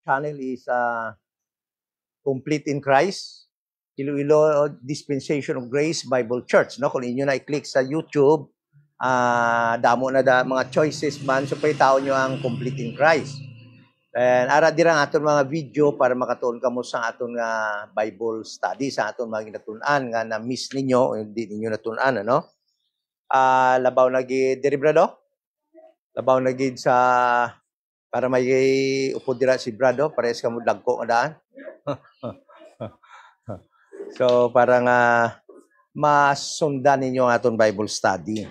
channel is Complete in Christ, Iloilo Dispensation of Grace Bible Church. No? Kung inyo na-click sa YouTube, damo na mga choices man, so pa'y tao nyo ang Complete in Christ. And ara dirang aton mga video para makatuon kamo sa aton nga Bible study, sa aton mga ginatunan nga na-miss ninyo, hindi ninyo natunan, ano? Labaw na gid diri brado? Labaw na gid sa para may upod dira si brado, pares kamo dagko nga daan. So parang masundan ninyo ang aton Bible study.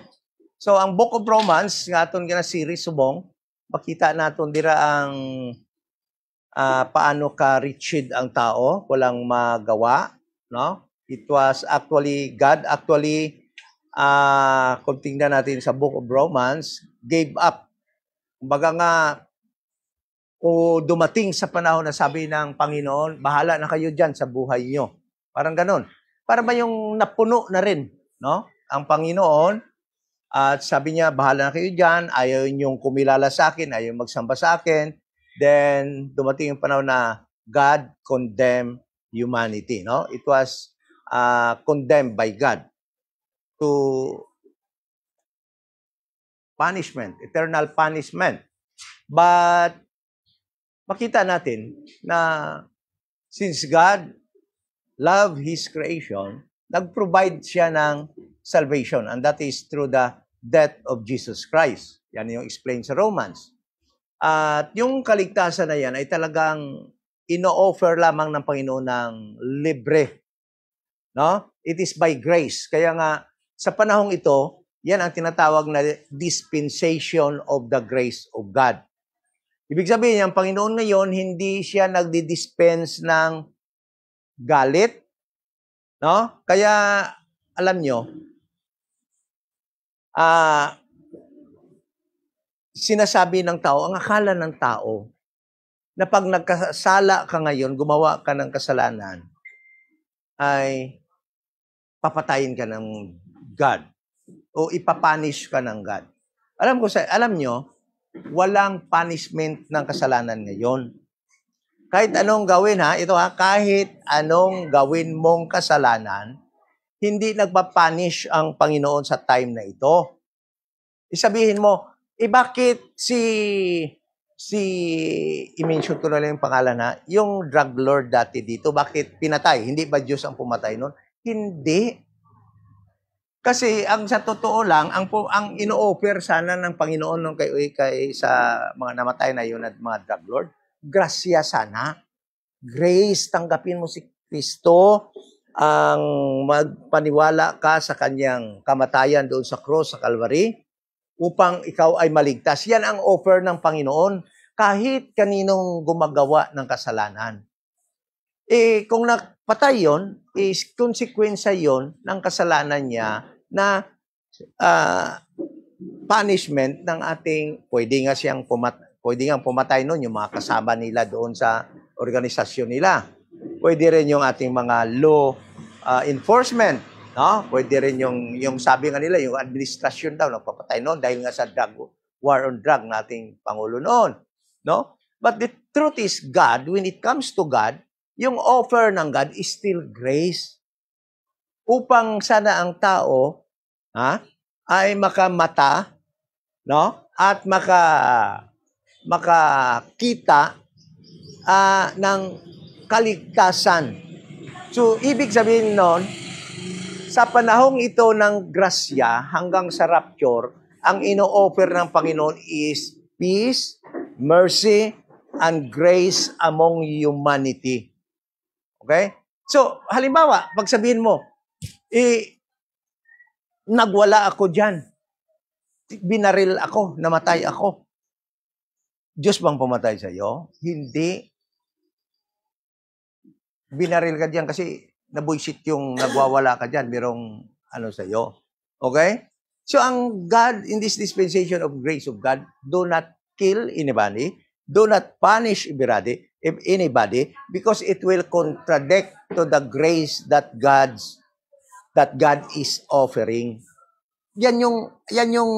So ang Book of Romans nga aton gina series subong, makita naton dira ang paano ka wretched ang tao, walang magawa, no? It was actually God kung tingnan natin sa Book of Romans, gave up. Kumbaga nga, o dumating sa panahon na sabi ng Panginoon, bahala na kayo dyan sa buhay nyo. Parang ganon. Para ba yung napuno na rin, no? Ang Panginoon, at sabi niya, bahala na kayo dyan, ayaw niyong kumilala sa akin, ayaw magsamba sa akin. Then, dumating yung panahon na God condemned humanity, no? It was condemned by God to punishment, eternal punishment. But, makita natin na since God loved His creation, nag-provide siya ng salvation, and that is through the death of Jesus Christ. Yan yung explain sa Romans. At yung kaligtasan na yan ay talagang ino-offer lamang ng Panginoon ng libre. No? It is by grace. Kaya nga, sa panahong ito, yan ang tinatawag na dispensation of the grace of God. Ibig sabihin, ang Panginoon ngayon, hindi siya nagdi-dispense ng galit. No? Kaya, alam nyo, sinasabi ng tao, ang akala ng tao, na pag nagkasala ka ngayon, gumawa ka ng kasalanan, ay papatayin ka ng God o ipapunish ka ng God. Alam nyo, walang punishment ng kasalanan ngayon. Kahit anong gawin kahit anong gawin mong kasalanan, hindi nagpapunish ang Panginoon sa time na ito. Isabihin mo, bakit i-mention ko na lang yung pangalan yung drug lord dati dito, bakit pinatay? Hindi ba Diyos ang pumatay nun? Hindi. Kasi ang sa totoo lang, ang ino-offer sana ng Panginoon nung kay sa mga namatay na yun at mga drug lord, grasya sana. Grace, tanggapin mo si Kristo, ang magpaniwala ka sa kanyang kamatayan doon sa cross, sa Calvary, upang ikaw ay maligtas. Yan ang offer ng Panginoon kahit kaninong gumagawa ng kasalanan. Kung napatay yon, konsekwensya yon ng kasalanan niya na punishment ng ating, pwede nga pumatay nun yung mga kasama nila doon sa organisasyon nila. Pwede rin yung ating mga law enforcement. No? Pwede rin yung sabi nga nila, yung administrasyon daw, nagpapatay noon dahil nga sa war on drug nating Pangulo noon. No? But the truth is, God, when it comes to God, yung offer ng God is still grace. Upang sana ang tao ay makamata, no? At makakita ng kaligtasan. So, ibig sabihin noon, sa panahong ito ng grasya hanggang sa rapture, ang ino-offer ng Panginoon is peace, mercy, and grace among humanity. Okay? So, halimbawa, pag sabihin mo, nagwala ako dyan. Binaril ako, namatay ako. Diyos bang pumatay sa iyo? Hindi. Binaril ka dyan kasi nabuisit yung nagwawala ka dyan, merong sa iyo. Okay? So, ang God, in this dispensation of grace of God, do not kill anybody, do not punish anybody, because it will contradict to the grace that God is offering. Yan yung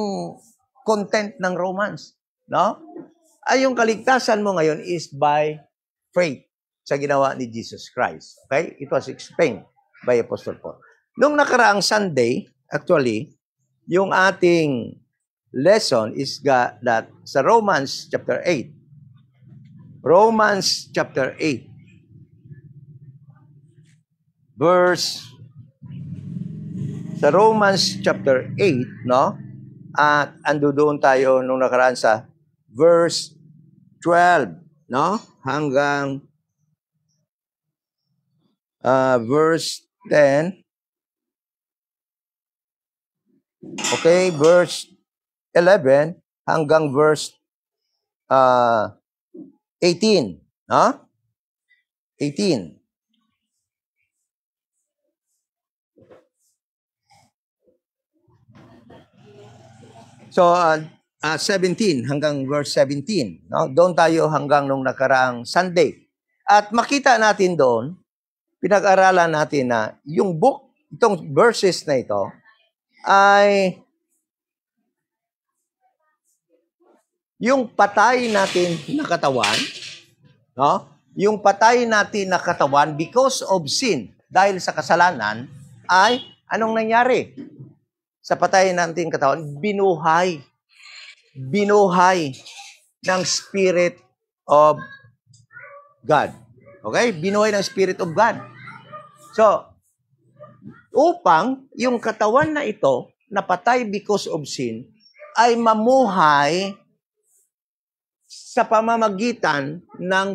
content ng Romans, no? Ay yung kaligtasan mo ngayon is by faith sa ginawa ni Jesus Christ. Okay? It was explained by Apostle Paul. Nung nakaraang Sunday, actually, yung ating lesson is that sa Romans chapter 8. Romans chapter 8. Sa Romans chapter 8, no? At ando doon tayo nung nakaraan sa verse 12, no? Hanggang verse 10. Okay, verse 11 hanggang verse 18, no? 18. So, 17 hanggang verse 17. No? Doon tayo hanggang nung nakaraang Sunday. At makita natin doon, pinag-aralan natin na yung book, itong verses na ito, ay yung patay natin na katawan, no? Yung patay natin na katawan because of sin, dahil sa kasalanan, ay anong nangyari? Sa patay natin katawan, binuhay ng Spirit of God. Okay? Binuhay ng Spirit of God. So, upang yung katawan na ito, napatay because of sin, ay mamuhay sa pamamagitan ng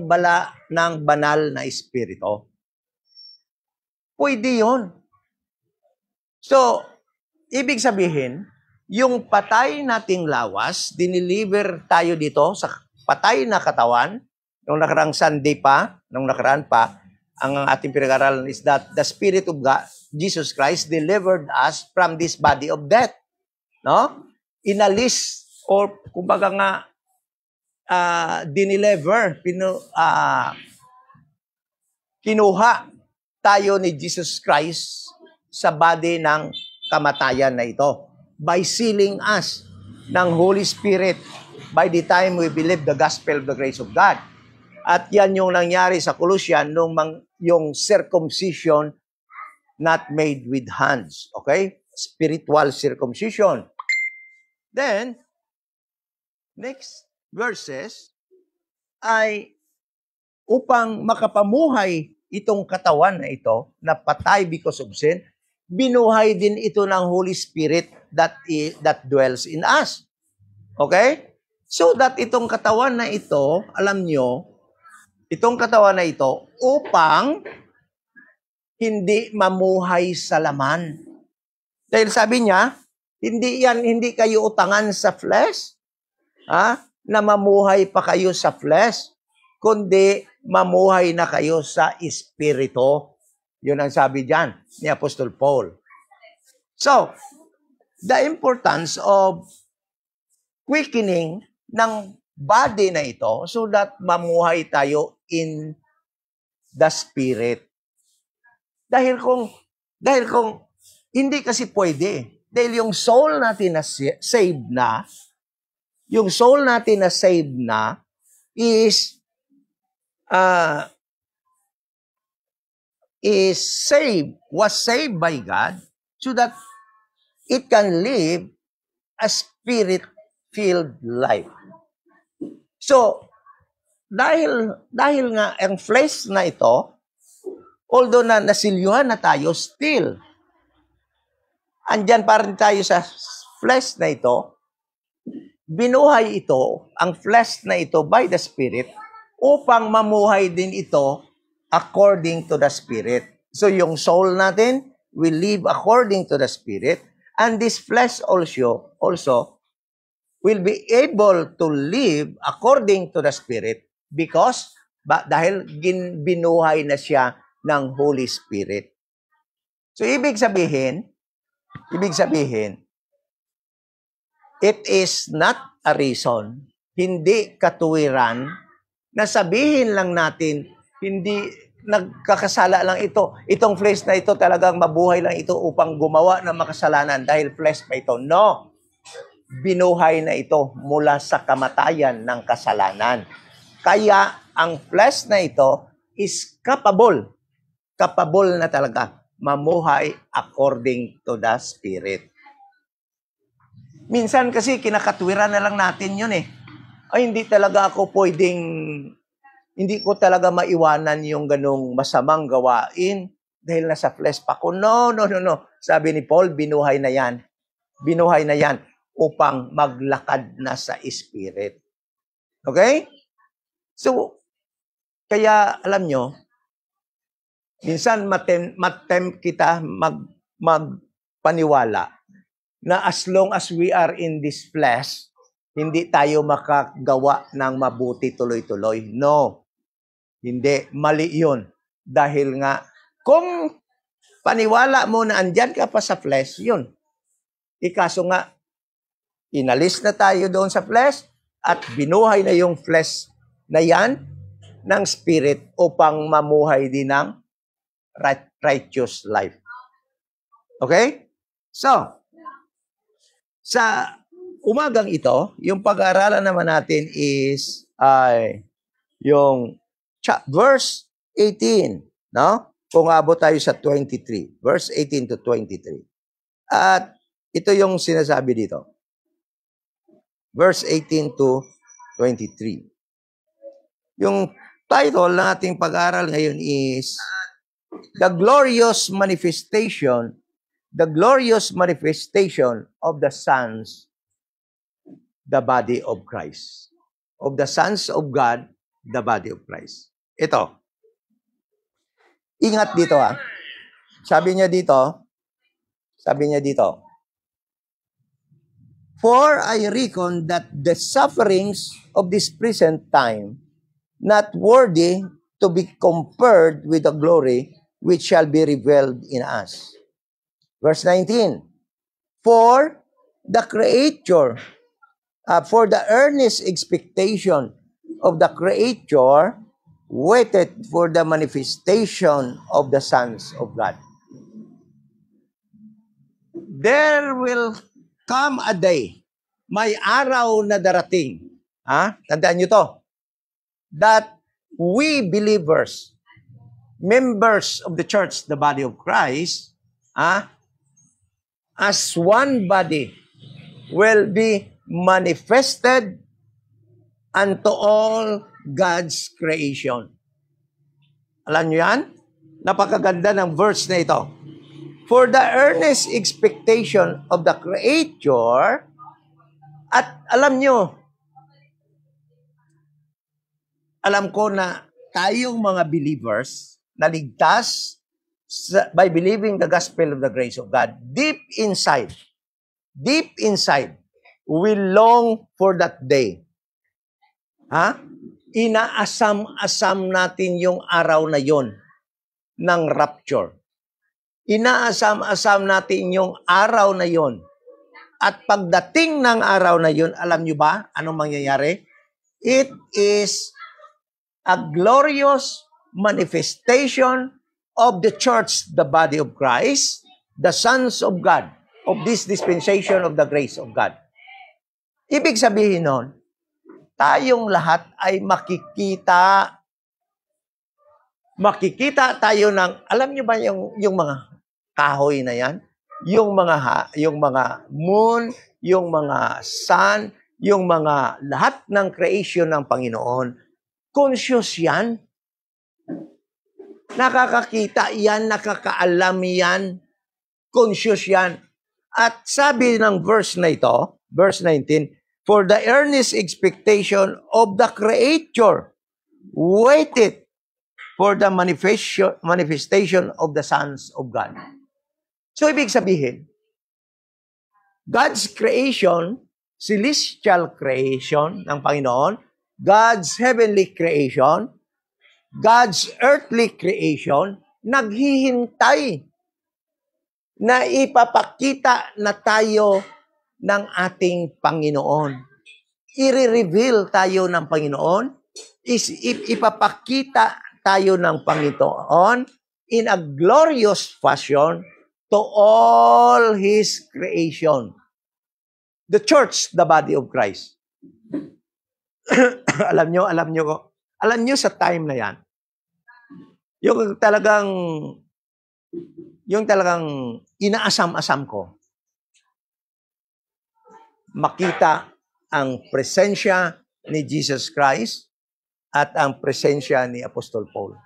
banal na Espiritu. Pwede yun. So, ibig sabihin, yung patay nating lawas, diniliver tayo dito sa patay na katawan, nung nakarang Sunday pa, nung nakaraan pa, ang ating pinag-aralan is that the Spirit of God, Jesus Christ, delivered us from this body of death. No? Inalis, or kumbaga nga, dineliver, kinuha tayo ni Jesus Christ sa body ng kamatayan na ito by sealing us ng Holy Spirit by the time we believe the gospel of the grace of God. At yan yung nangyari sa Colossians nung yung circumcision not made with hands. Okay? Spiritual circumcision. Then, next verses ay upang makapamuhay itong katawan na ito na patay because of sin, binuhay din ito ng Holy Spirit that dwells in us. Okay? So that itong katawan na ito, alam nyo, itong katawan na ito, upang hindi mamuhay sa laman. Dahil sabi niya, hindi kayo utangan sa flesh, na mamuhay pa kayo sa flesh, kundi mamuhay na kayo sa Espiritu. Yun ang sabi diyan ni Apostol Paul. So, the importance of quickening ng body na ito so that mamuhay tayo in the Spirit. Dahil kung hindi kasi pwede. Dahil yung soul natin na saved na, was saved by God so that it can live a Spirit-filled life. So, dahil nga ang flesh na ito, although na nasilyuhan na tayo, still, andyan pa rin tayo sa flesh na ito, binuhay ito, ang flesh na ito by the Spirit, upang mamuhay din ito according to the Spirit. So yung soul natin will live according to the Spirit, and this flesh also will be able to live according to the Spirit because dahil binuhay na siya ng Holy Spirit. So ibig sabihin, it is not a reason, hindi katuwiran, na sabihin lang natin, hindi nagkakasala lang ito. Itong flesh na ito talagang mabuhay lang ito upang gumawa ng makasalanan dahil flesh pa ito. No! Binuhay na ito mula sa kamatayan ng kasalanan. Kaya ang flesh na ito is capable na talaga mamuhay according to the Spirit. Minsan kasi kinakatwiran na lang natin yun eh. Ay, hindi ko talaga maiwanan yung ganong masamang gawain dahil nasa flesh pa ko. No. Sabi ni Paul, binuhay na yan. Binuhay na yan upang maglakad na sa Spirit. Okay? So, kaya alam nyo, minsan matempt kita magpaniwala na as long as we are in this flesh, hindi tayo makagawa ng mabuti tuloy-tuloy. No. Hindi. Mali yun. Dahil nga, kung paniwala mo na andyan ka pa sa flesh, yun. Ikaso nga, inalis na tayo doon sa flesh at binuhay na yung flesh na yan ng Spirit upang mamuhay din ng righteous life. Okay? So, sa umagang ito, yung pag-aaralan naman natin is yung verse 18, no? Kung abot tayo sa 23, verse 18 to 23. At ito yung sinasabi dito. Verse 18 to 23. Yung title ng ating pag-aaral ngayon is The glorious manifestation of the sons, the body of Christ. Of the sons of God, the body of Christ. Ito. Ingat dito ha. Sabi niya dito, for I reckon that the sufferings of this present time, not worthy to be compared with the glory which shall be revealed in us. Verse 19, for the earnest expectation of the Creator waited for the manifestation of the sons of God. There will come a day, may araw na darating, tandaan nyo to, that we believers, members of the church, the body of Christ, as one body, will be manifested unto all God's creation. Alam nyo yan? Napakaganda ng verse na ito. For the earnest expectation of the Creator, at alam nyo, alam ko na tayong mga believers na ligtas by believing the gospel of the grace of God, deep inside, we long for that day. Inaasam-asam natin yung araw na yon ng rapture. Inaasam-asam natin yung araw na yon. At pagdating ng araw na yon, alam nyo ba anong mangyayari? It is a glorious manifestation of the church, the body of Christ, the sons of God, of this dispensation of the grace of God. Ibig sabihin nun, tayong lahat ay makikita tayo ng, alam niyo ba yung mga kahoy na yan? Yung mga moon, yung mga sun, yung mga lahat ng creation ng Panginoon, conscious yan. Nakakakita yan, nakakaalam yan, conscious yan. At sabi ng verse na ito, verse 19, for the earnest expectation of the Creator waited for the manifestation of the sons of God. So, ibig sabihin, God's creation, celestial creation ng Panginoon, God's heavenly creation, God's earthly creation, naghihintay na ipapakita na tayo ng ating Panginoon. I-reveal tayo ng Panginoon, ipapakita tayo ng Panginoon in a glorious fashion to all His creation. The church, the body of Christ. alam nyo, Alam niyo sa time na yan, yung talagang inaasam-asam ko, makita ang presensya ni Jesus Christ at ang presensya ni Apostol Paul.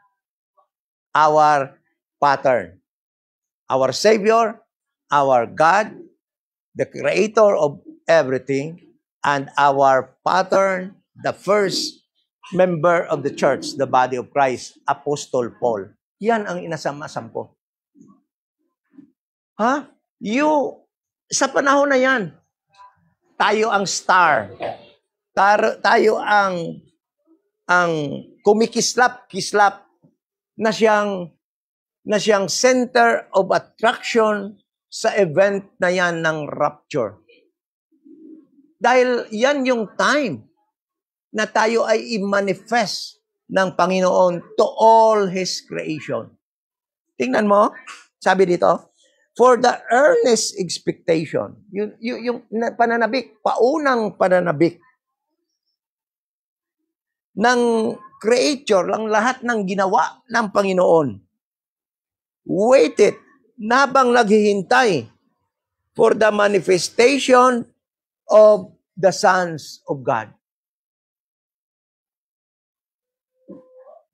Our pattern, our Savior, our God, the Creator of everything, and our pattern, the first member of the church, the body of Christ, Apostol Paul. Yan ang inasam-asam ko. Ha? Sa panahon na yan, tayo ang star. Tayo ang kumikislap-kislap na siyang center of attraction sa event na yan ng rapture. Dahil yan yung time na tayo ay i-manifest ng Panginoon to all His creation. Tingnan mo, sabi dito, for the earnest expectation, yung pananabik, paunang pananabik ng creature, lang lahat ng ginawa ng Panginoon. Waited, nabang naghihintay for the manifestation of the sons of God.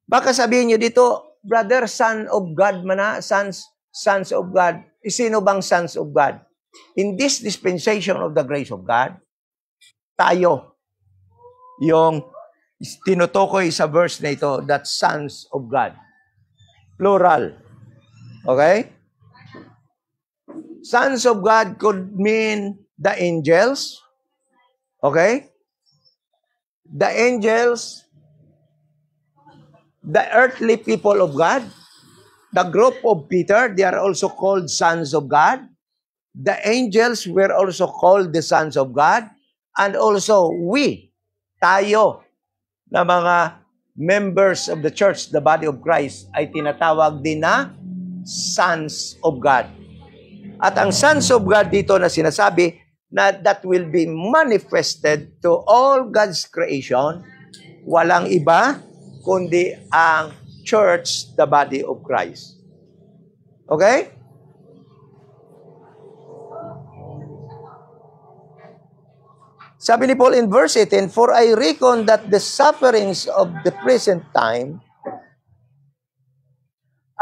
Baka sabihin nyo dito, brother, son of God man na, sons of God. Sino bang sons of God? In this dispensation of the grace of God, tayo, yung tinutukoy sa verse na ito, that sons of God. Plural. Okay? Sons of God could mean the angels. Okay? The angels, the earthly people of God, the group of Peter, they are also called sons of God. The angels were also called the sons of God. And also, tayo, na mga members of the church, the body of Christ, ay tinatawag din na sons of God. At ang sons of God dito na sinasabi, na that will be manifested to all God's creation, walang iba, kundi ang church, the body of Christ. Okay? Sabi ni Paul in verse 18, for I reckon that the sufferings of the present time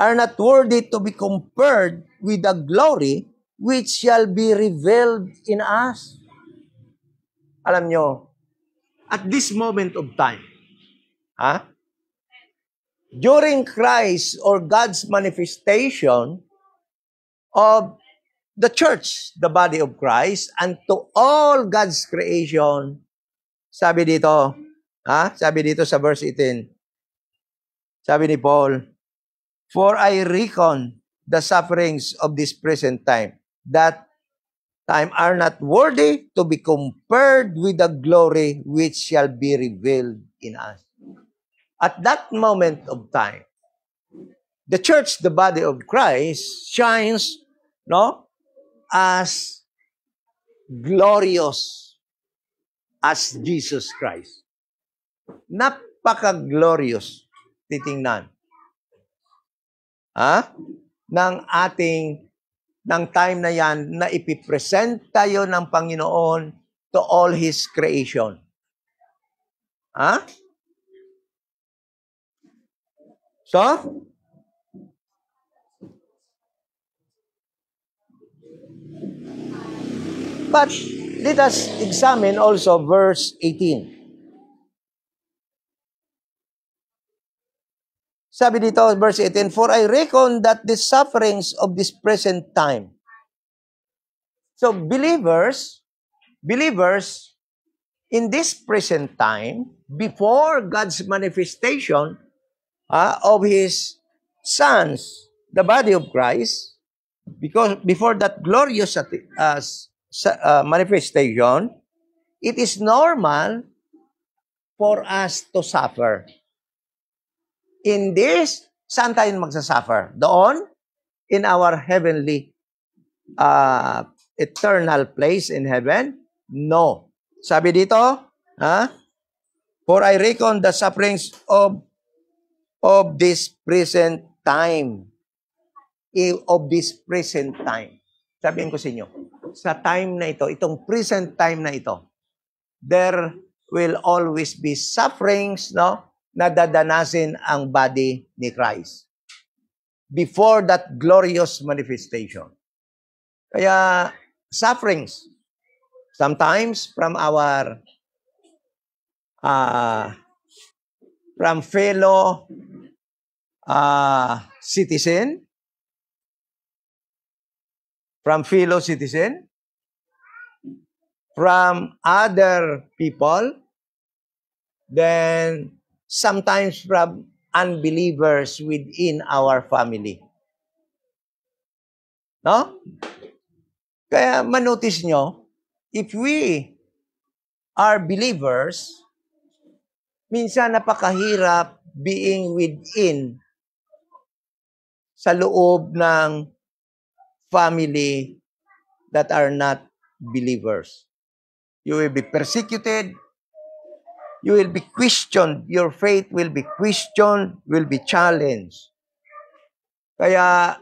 are not worthy to be compared with the glory which shall be revealed in us. Alam nyo, at this moment of time, during Christ or God's manifestation of the church, the body of Christ, and to all God's creation, sabi dito sa verse 18, sabi ni Paul, for I reckon the sufferings of this present time, that time are not worthy to be compared with the glory which shall be revealed in us. At that moment of time, the church, the body of Christ, shines, as glorious as Jesus Christ. Napaka-glorious titingnan. Ng time na yan na ipipresent tayo ng Panginoon to all His creation. So, but let us examine also verse 18. Sabi dito, verse 18, for I reckon that the sufferings of this present time. So, believers, in this present time, before God's manifestation of His sons, the body of Christ, because before that glorious manifestation, it is normal for us to suffer. In this, saan tayo magsasuffer? Doon, in our heavenly eternal place in heaven? No. Sabi dito, For I reckon the sufferings of this present time. Of this present time. Sabihin ko sa inyo, sa time na ito, itong present time na ito, there will always be sufferings, no, na dadanasin ang body ni Christ before that glorious manifestation. Kaya, sufferings, sometimes from our from fellow citizen, from other people, then sometimes from unbelievers within our family. No? Kaya manotice nyo, if we are believers, minsan napakahirap being within sa loob ng family that are not believers. You will be persecuted. You will be questioned. Your faith will be questioned, will be challenged. Kaya,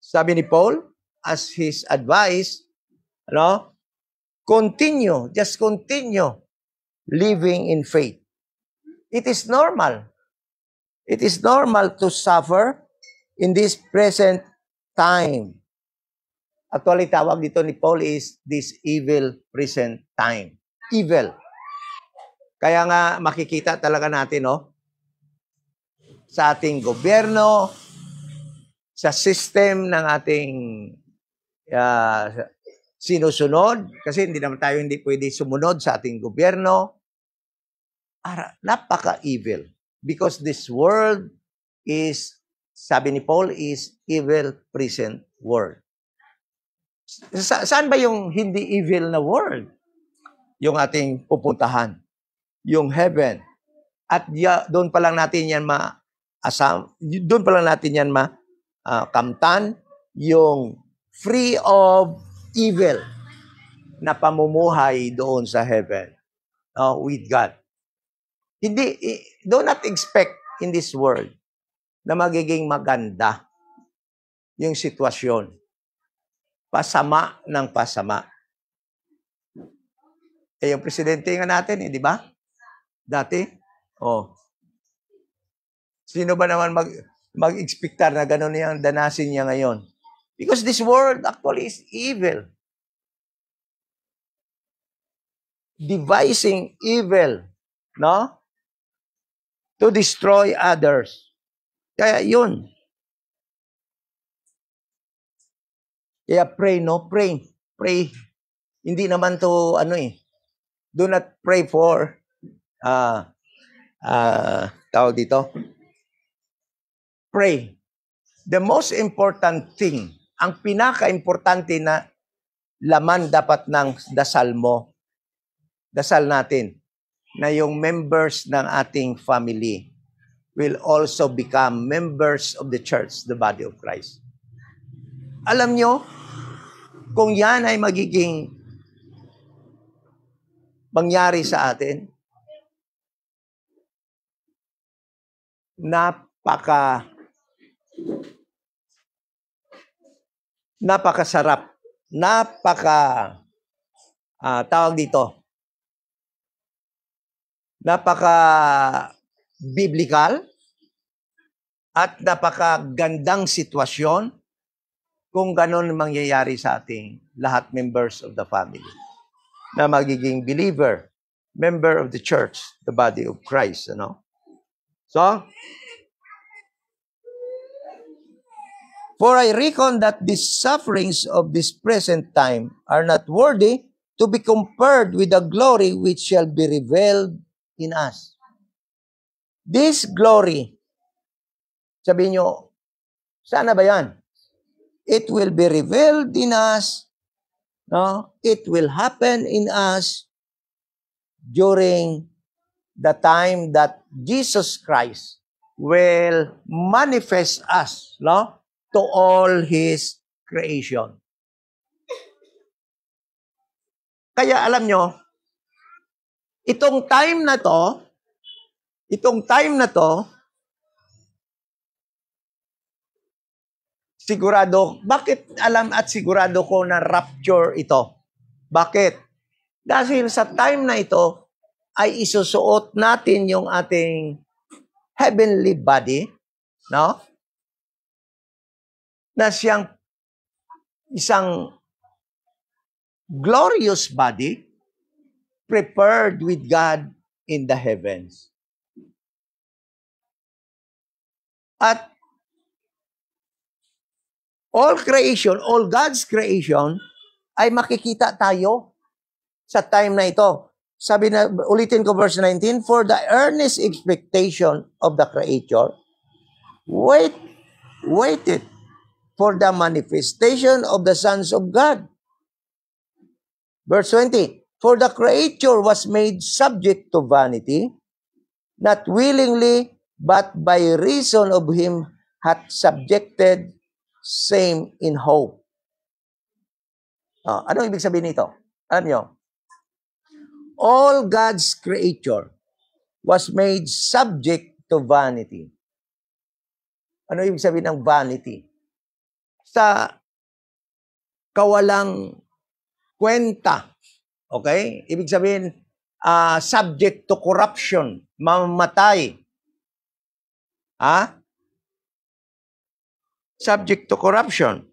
sabi ni Paul, as his advice, just continue living in faith. It is normal. It is normal to suffer in this present time. Actually, tawag dito ni Paul is this evil present time. Evil. Kaya nga makikita talaga natin, sa ating gobyerno, sa system ng ating sinusunod, kasi hindi naman tayo hindi pwede sumunod sa ating gobyerno. Napaka-evil. Because this world is, sabi ni Paul, is evil present world. Saan ba yung hindi evil na world? Yung ating pupuntahan. Yung heaven. At doon pa lang natin yan kamtan, yung free of evil na pamumuhay doon sa heaven with God. Do not expect in this world na magiging maganda yung sitwasyon. Pasama ng pasama. Yung presidente nga natin, di ba? Dati, sino ba naman mag-expectar na gano'n yung danasin niya ngayon? Because this world actually is evil. Devising evil, to destroy others. Kaya yun. Kaya pray. Pray. Hindi naman to, do not pray for, tawag dito. Pray. The most important thing, ang pinaka-importante na laman dapat ng dasal mo, dasal natin, na yung members ng ating family will also become members of the church, the body of Christ. Alam nyo, kung yan ay magiging mangyari sa atin, napakasarap, tawag dito, napaka-biblical at napakagandang sitwasyon kung ganon mangyayari sa ating lahat members of the family na magiging believer, member of the church, the body of Christ, So, for I reckon that the sufferings of this present time are not worthy to be compared with the glory which shall be revealed in us. This glory, sabihin nyo, sana ba yan? It will be revealed in us. It will happen in us during the time that Jesus Christ will manifest us, to all His creation. Kaya alam nyo, Itong time na to, sigurado, bakit alam at sigurado ko na rapture ito? Bakit? Dahil sa time na ito, ay isusuot natin yung ating heavenly body, no? Na siyang isang glorious body prepared with God in the heavens. At all creation, all God's creation, ay makikita tayo sa time na ito. Sabi na, ulitin ko verse 19, for the earnest expectation of the creature, waited for the manifestation of the sons of God. Verse 20, for the creature was made subject to vanity, not willingly, but by reason of him hath subjected, same in hope. Ano ibig sabihin nito? Alam nyo? All God's creature was made subject to vanity. Ano ibig sabihin ng vanity? Sa kawalang kwenta. Okay? Ibig sabihin, subject to corruption, mamamatay. Subject to corruption.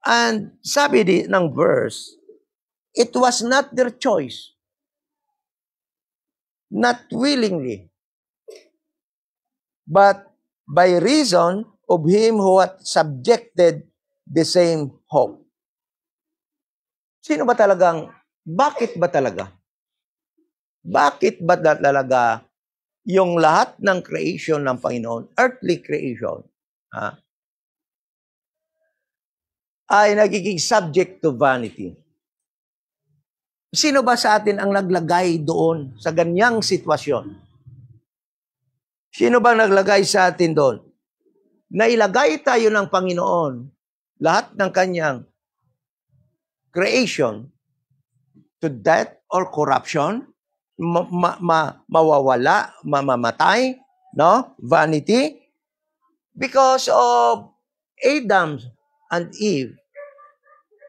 And sabi ng verse, it was not their choice. Not willingly. But by reason of him who hath subjected the same hope. Sino ba talagang, bakit ba talaga? Bakit ba talaga yung lahat ng creation ng Panginoon, earthly creation, ay nagiging subject to vanity? Sino ba sa atin ang naglagay doon sa ganyang sitwasyon? Sino ba naglagay sa atin doon? Nailagay tayo ng Panginoon, lahat ng kanyang creation, to death or corruption, mawawala, mamamatay, no? Vanity, because of Adam and Eve.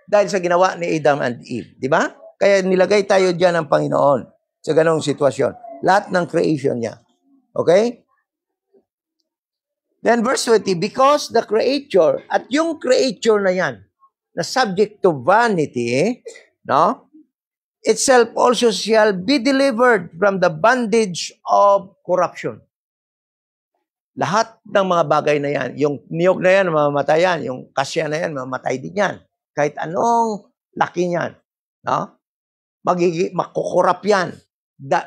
Dahil sa ginawa ni Adam and Eve, di ba? Kaya nilagay tayo dyan ng Panginoon sa ganong sitwasyon. Lahat ng creation niya. Okay? Then verse 20, because the creature, at yung creature na yan, na subject to vanity, no? Itself also shall be delivered from the bondage of corruption. Lahat ng mga bagay na yan, yung niyog na yan, mamamatay yan, yung kasya na yan, mamamatay din yan. Kahit anong laki niyan, no? Makukurap yan.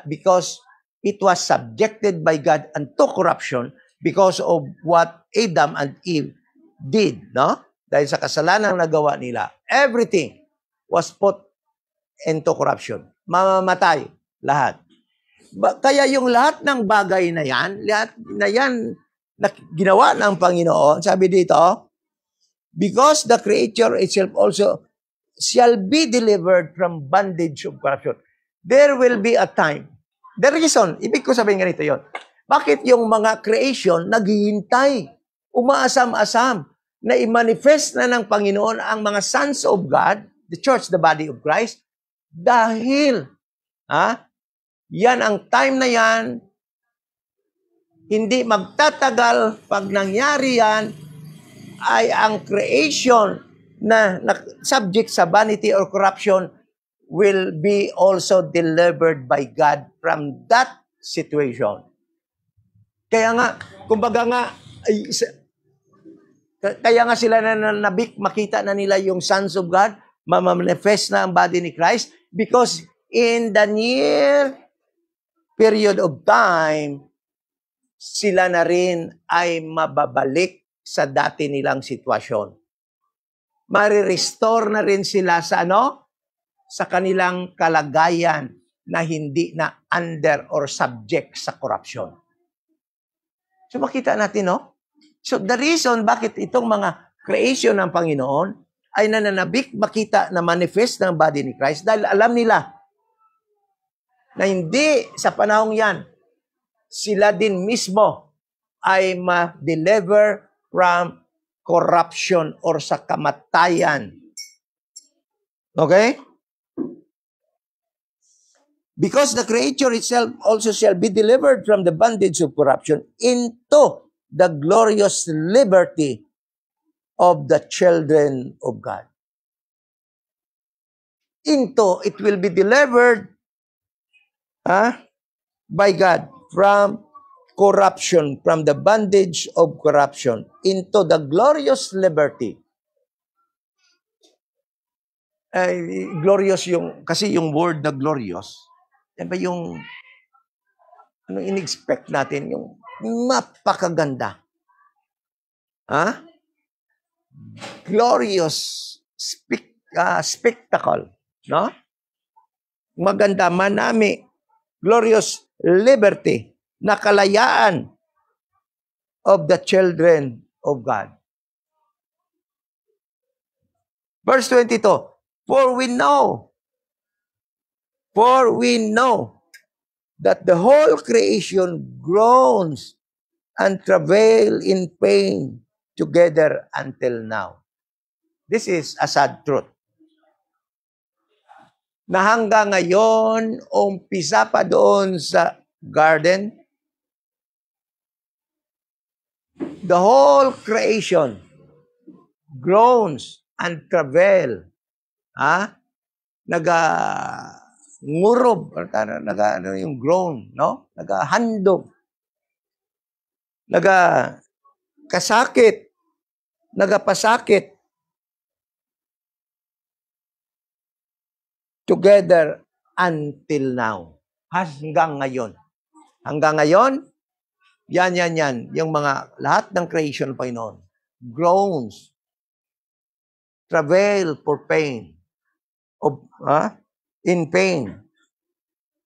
Because it was subjected by God unto corruption because of what Adam and Eve did, no? Dahil sa kasalanang nagawa nila, everything was put into corruption. Mamamatay lahat. Kaya yung lahat ng bagay na yan na ginawa ng Panginoon, sabi dito, because the creature itself also shall be delivered from bondage of corruption. There will be a time. The reason, ibig ko sabihin ganito yon. Bakit yung mga creation naghihintay, umaasam-asam, na i-manifest na ng Panginoon ang mga sons of God, the church, the body of Christ, dahil, yan ang time na yan, hindi magtatagal pag nangyari yan, ay ang creation na subject sa vanity or corruption will be also delivered by God from that situation. Kaya nga, kumbaga nga, kaya nga sila na nabik, makita na nila yung sons of God, mamanifest na ang body ni Christ, because in the near period of time, sila na rin ay mababalik sa dati nilang sitwasyon. Mari-restore na rin sila sa sa kanilang kalagayan na hindi na under or subject sa corruption. So makita natin, no? So the reason bakit itong mga creation ng Panginoon ay nananabik makita na manifest ng body ni Christ dahil alam nila na hindi sa panahong yan, sila din mismo ay ma-deliver from corruption or sa kamatayan. Okay? Because the creature itself also shall be delivered from the bondage of corruption into the glorious liberty of the children of God. It will be delivered by God from corruption, from the bondage of corruption, into the glorious liberty. Glorious kasi yung word na glorious, yan ba yung, in-expect natin, yung mapakaganda. Glorious spectacle, no? Maganda, manami, glorious liberty, nakalayaan of the children of God. Verse 22, For we know that the whole creation groans and travail in pain together until now. This is a sad truth. Na hanggang ngayon, umpisa pa doon sa garden, the whole creation groans and travail. Ngurob, yung groan, no? Nagahandog. Nagapasakit. Together until now. Hanggang ngayon. Hanggang ngayon, yan. Yung mga, lahat ng creation pa noon. Groans. Travail for pain. In pain.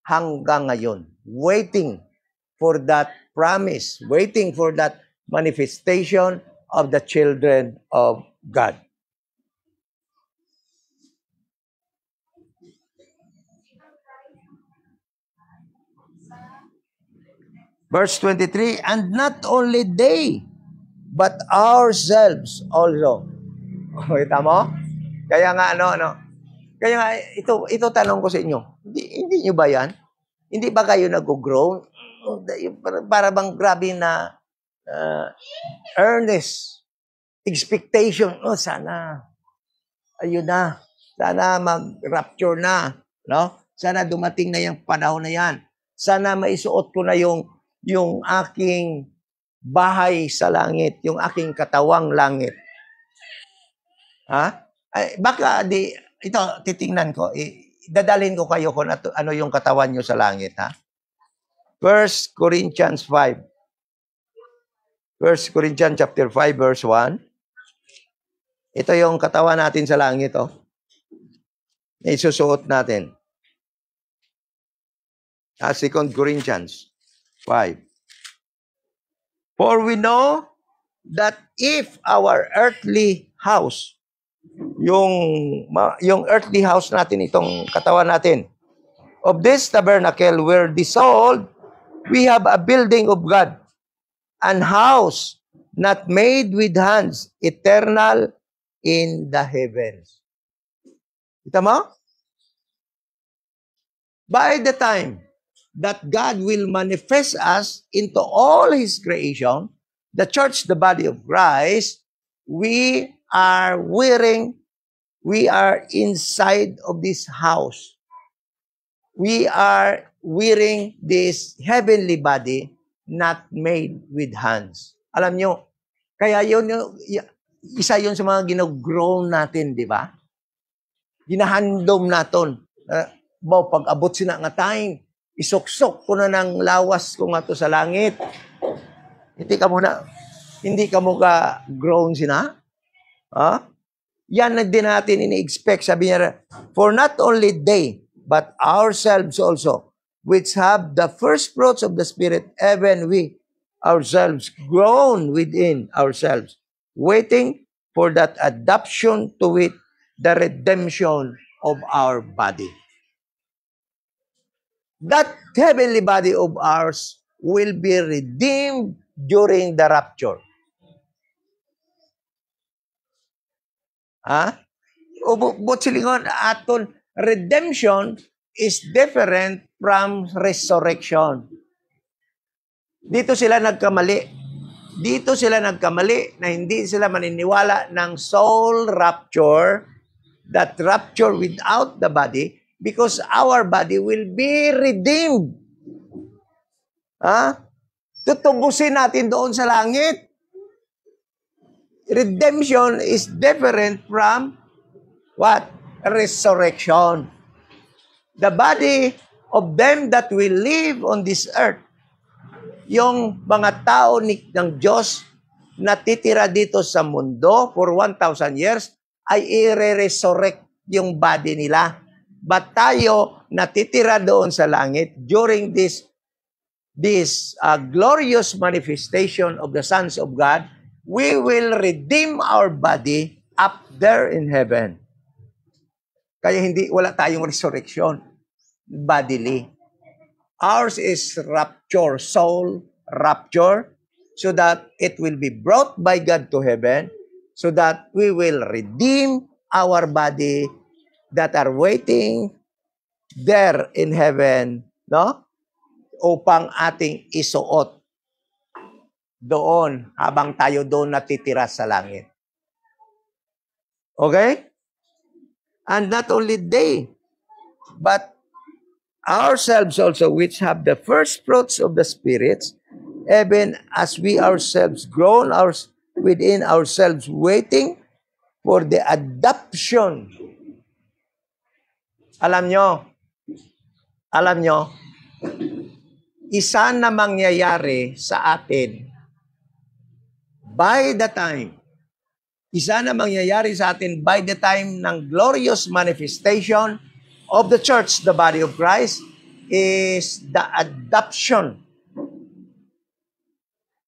Hanggang ngayon. Waiting for that promise. Waiting for that manifestation of the children of God. Verse 23, and not only they, but ourselves also. Kita mo? Kaya nga, Kaya nga, ito tanong ko sa inyo. Hindi nyo ba yan? Hindi ba kayo nag-grow? Para bang grabe na earnest expectation. Sana, ayun na. Sana mag-rapture na. No? Sana dumating na yung panahon na yan. Sana maisuot ko na yung aking bahay sa langit, yung aking katawang langit. Baka ito, titingnan ko. Dadalhin ko kayo kung ano yung katawan nyo sa langit. 1 Corinthians 5. 1 Corinthians chapter 5, verse 1. Ito yung katawan natin sa langit. Na isusuot natin. 2 Corinthians 5. For we know that if our earthly house, yung earthly house natin, itong katawan natin, of this tabernacle were dissolved, we have a building of God, an house not made with hands, eternal in the heavens. Kita mo? By the time that God will manifest us into all His creation, the church, the body of Christ, we are inside of this house. We are wearing this heavenly body not made with hands. Alam nyo, kaya isa yun sa mga ginogrow natin, di ba? Ginahandom natin. Pag abot sina nga time, isuksok ko na ng lawas ko nga to sa langit. Hindi ka mo ka grown sina? Yan na din natin ini-expect. Sabi niya, for not only they, but ourselves also, which have the first fruits of the Spirit, even we ourselves grown within ourselves, waiting for that adoption to wit, the redemption of our body. that heavenly body of ours will be redeemed during the rapture. Ha? O silingon aton redemption is different from resurrection. Dito sila nagkamali. Dito sila nagkamali na hindi sila maniniwala ng soul rapture, that rapture without the body, because our body will be redeemed. Ha? Tutubusin natin doon sa langit. Redemption is different from what? Resurrection. The body of them that will live on this earth, yung mga tao ng Diyos na titira dito sa mundo for 1,000 years, ay i-resurrect yung body nila. But tayo, natitira doon sa langit during this glorious manifestation of the sons of God, we will redeem our body up there in heaven. Kaya wala tayong resurrection bodily. Ours is rapture, soul rapture, so that it will be brought by God to heaven, so that we will redeem our body that are waiting there in heaven, no? Upang ating isuot doon habang tayo doon natitira sa langit. Okay? And not only they, but ourselves also, which have the first fruits of the spirits, even as we ourselves groan within ourselves, waiting for the adoption. Alam nyo, isa na mangyayari sa atin by the time ng glorious manifestation of the church, the body of Christ, is the adoption.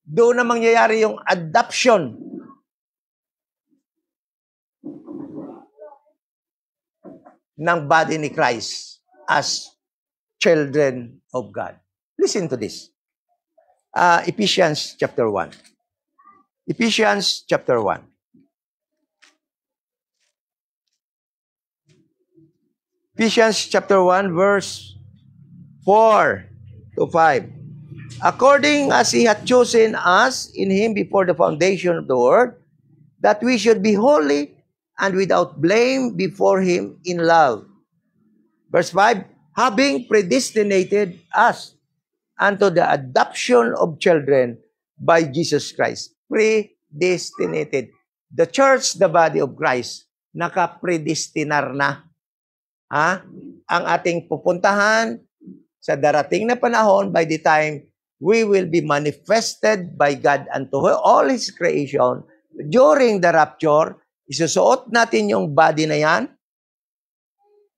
Doon na mangyayari yung adoption. Ng body ni Christ as children of God. Listen to this. Ephesians chapter 1. Ephesians chapter 1. Ephesians chapter 1 verse 4 to 5. According as He hath chosen us in Him before the foundation of the world, that we should be holy and without blame before Him in love. Verse 5, having predestinated us unto the adoption of children by Jesus Christ. Predestinated. The church, the body of Christ, naka-predestinar na. Ang ating pupuntahan sa darating na panahon, by the time we will be manifested by God unto all His creation, during the rapture, isusuot natin yung body na yan,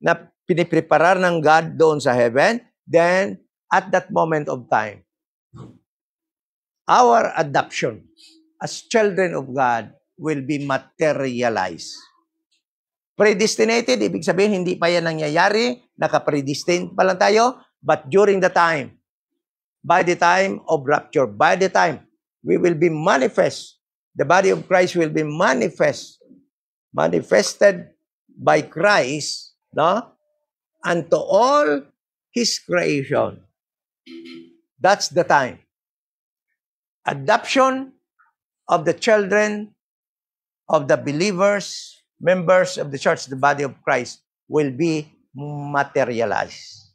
na pinipreparar ng God doon sa heaven. Then, at that moment of time, our adoption as children of God will be materialized. Predestinated, ibig sabihin, hindi pa yan nangyayari, naka-predestined pa lang tayo, but during the time, by the time of rapture, by the time we will be manifest, the body of Christ will be manifested by Christ, no? Unto all His creation. That's the time. Adoption of the children of the believers, members of the church, the body of Christ, will be materialized.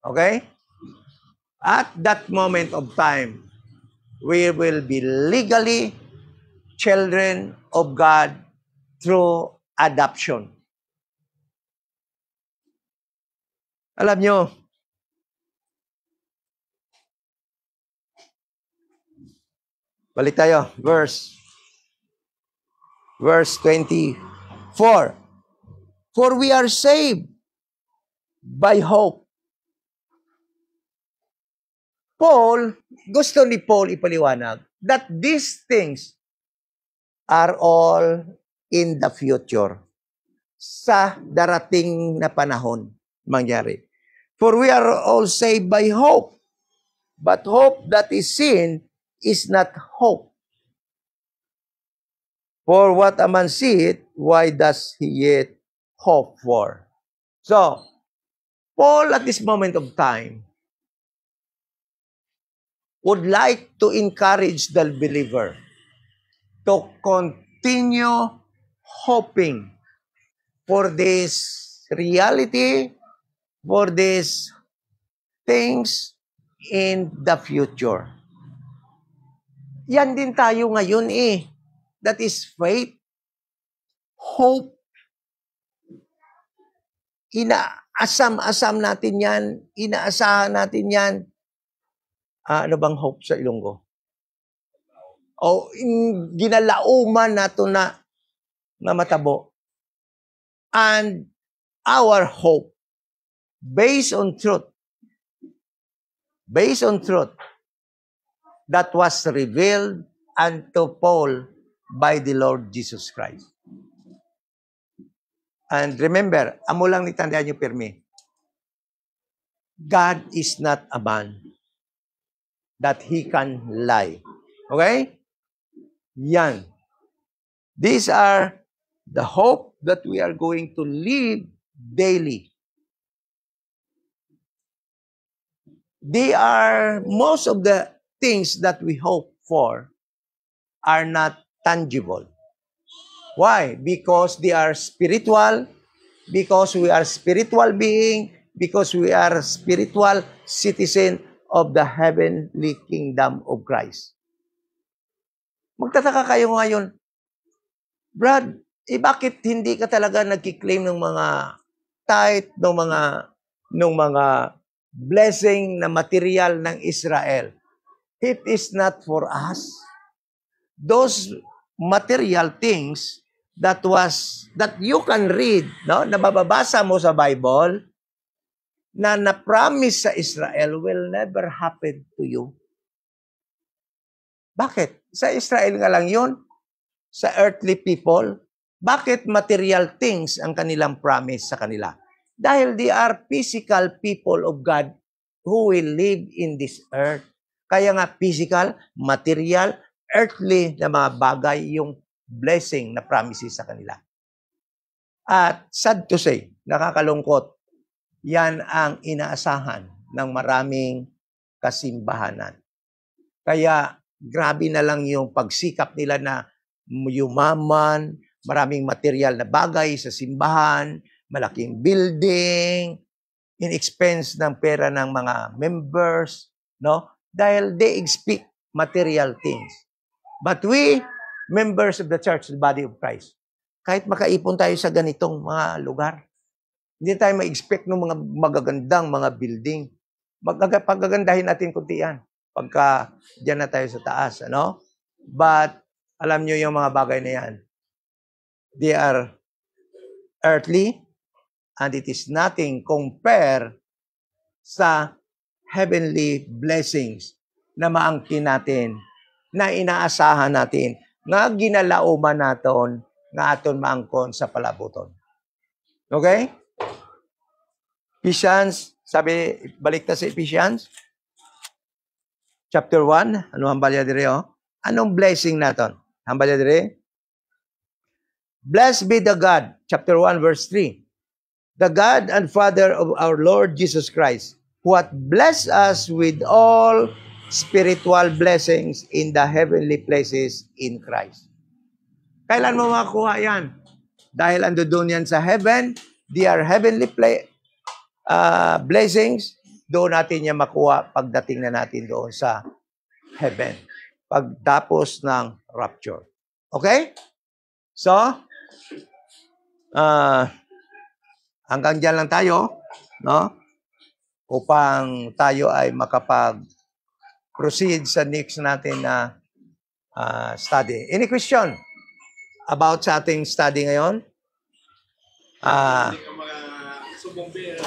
Okay? At that moment of time, we will be legally children of God through adoption. Alam nyo, balik tayo, verse 24. For we are saved by hope. Gusto ni Paul ipaliwanag that these things are all in the future. Sa darating na panahon mangyari. For we are all saved by hope. But hope that is seen is not hope. For what a man seeth, why does he yet hope for? So, Paul at this moment of time would like to encourage the believer to continue hoping for this reality, for these things in the future. Yan din tayo ngayon eh. That is faith, hope. Inaasam-asam natin yan, inaasahan natin yan. Ano bang hope sa Ilonggo? O ginalauman nato na matabo. And our hope, based on truth, that was revealed unto Paul by the Lord Jesus Christ. And remember, amo lang nitandaan nyo pirmi, God is not a man that He can lie. Okay? Yan. These are the hope that we are going to live daily. They are, most of the things that we hope for are not tangible. Why? Because they are spiritual, because we are spiritual being, because we are spiritual citizen of the heavenly kingdom of Christ. Magtataka kayo ngayon, Brad, bakit hindi ka talaga nagkiklaim ng mga tithe, ng mga blessing na material ng Israel? It is not for us. Those material things that you can read, no? Na mababasa mo sa Bible, na na-promise sa Israel will never happen to you. Bakit? Sa Israel nga lang yun. Sa earthly people. Bakit material things ang kanilang promise sa kanila? Dahil they are physical people of God who will live in this earth. Kaya nga physical, material, earthly na mga bagay yung blessing na promises sa kanila. At sad to say, nakakalungkot, yan ang inaasahan ng maraming kasimbahanan. Kaya grabe na lang yung pagsikap nila na yumaman, maraming material na bagay sa simbahan, malaking building, in-expense ng pera ng mga members, no? Dahil they expect material things. But we, members of the church, the body of Christ, kahit makaipon tayo sa ganitong mga lugar, hindi tayo ma-expect ng mga magagandang mga building. Pagagandahin natin kunti yan. Pagka dyan na tayo sa taas, ano? But, alam nyo yung mga bagay na yan. They are earthly, and it is nothing compare sa heavenly blessings na maangkin natin, na inaasahan natin, nga ginalauman natin, nga aton maangkon sa palabuton. Okay? Ephesians, sabi, balik na sa Ephesians, chapter 1, ano hambalya dire, oh? Anong blessing natin? Hambalya dire? Blessed be the God, chapter 1, verse 3. The God and Father of our Lord Jesus Christ, who hath blessed us with all spiritual blessings in the heavenly places in Christ. Kailan mo makakuha yan? Dahil ando doon yan sa heaven, they are heavenly blessings, doon natin yan makuha pagdating na natin doon sa heaven. Pagtapos ng rapture. Okay? So, hanggang dyan lang tayo, no? Upang tayo ay makapag-proceed sa next natin na study. Any question about sa ating study ngayon? Hindi ka mga subumbero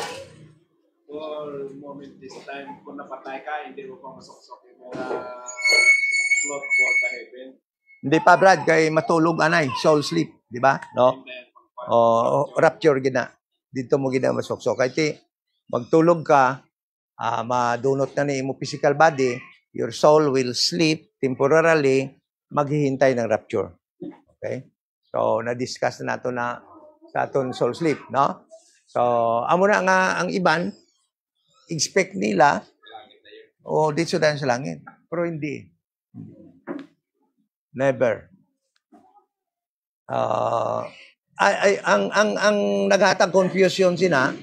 for moment this time. Kung napatay ka, hindi mo pa masok-sok yung mga slot for the heaven. Hindi pa, Brad, kay matulog anay, soul sleep, di ba? No? O rapture gina. Dito mo gina masok-sok. Kaya magtulog ka, madunot na ni mo physical body, your soul will sleep temporarily, maghihintay ng rapture. Okay? So, na-discuss na nato na sa aton soul sleep, no? So, amo na nga ang iban, expect nila, dito dahil sa langit. Pero hindi. Never. Ang naghatag confusion sina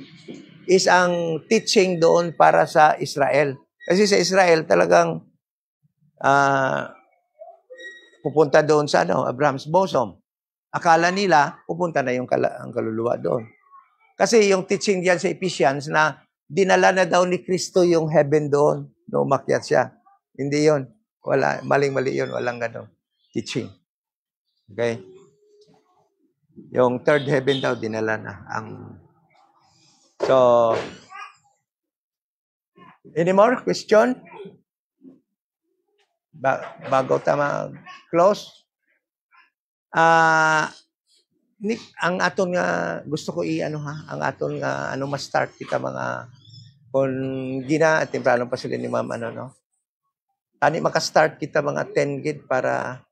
is ang teaching doon para sa Israel. Kasi sa Israel talagang pupunta doon sa Abraham's bosom. Akala nila pupunta na ang kaluluwa doon. Kasi yung teaching diyan sa Ephesians na dinala na daw ni Kristo yung heaven doon, no umakyat siya. Hindi 'yon. Wala, maling-mali 'yon, walang ganong teaching. Okay? Yung third heaven daw dinala na So, any more question? Bago tayo close. Nick, ang aton nga gusto ko ang aton nga ma-start kita mga kung gina temprano pa sila ni ma'am Tani maka-start kita mga 10 gid para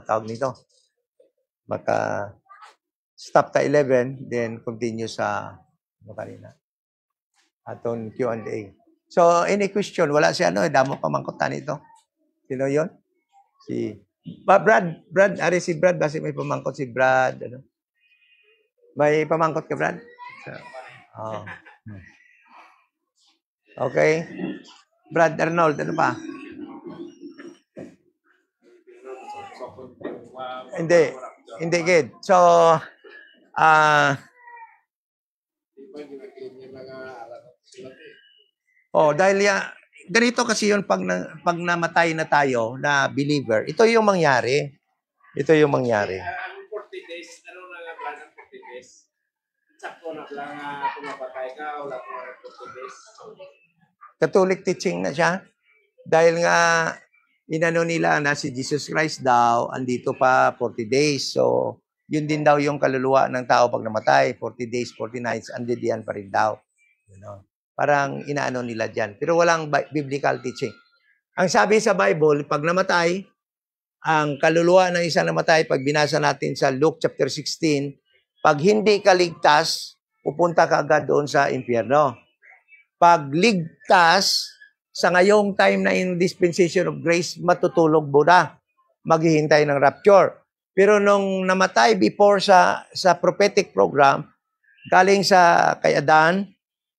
tawag nito. Maka stop ta 11 then continue sa kanina. Aton Q&A. So any question, wala si damo pa mangkutan ito. Sino 'yon? Si Brad, si Brad, basi may pamangkot si Brad, May pamangkot ka, Brad? Okay. Brad Arnold, ano pa? Hindi gid. So, dahil ganito kasi yun pag namatay na tayo na believer, ito yung mangyari. Ang 40 days, ano na nga plan ng 40 days? Sakto na lang kung mapatay ka, wala ko 40 days. Catholic teaching na siya. Dahil nga, inano nila na si Jesus Christ daw, andito pa 40 days. So, yun din daw yung kaluluwa ng tao pag namatay. 40 days, 40 nights, andiyan pa rin daw. Parang inaano nila dyan. Pero walang biblical teaching. Ang sabi sa Bible, pag namatay, ang kaluluwa ng isang namatay, pag binasa natin sa Luke chapter 16, pag hindi ka ligtas, pupunta ka agad doon sa impyerno. Pag ligtas, sa ngayong time na in dispensation of grace, matutulog Buddha. Maghihintay ng rapture. Pero nung namatay before sa prophetic program, galing sa kay Adan,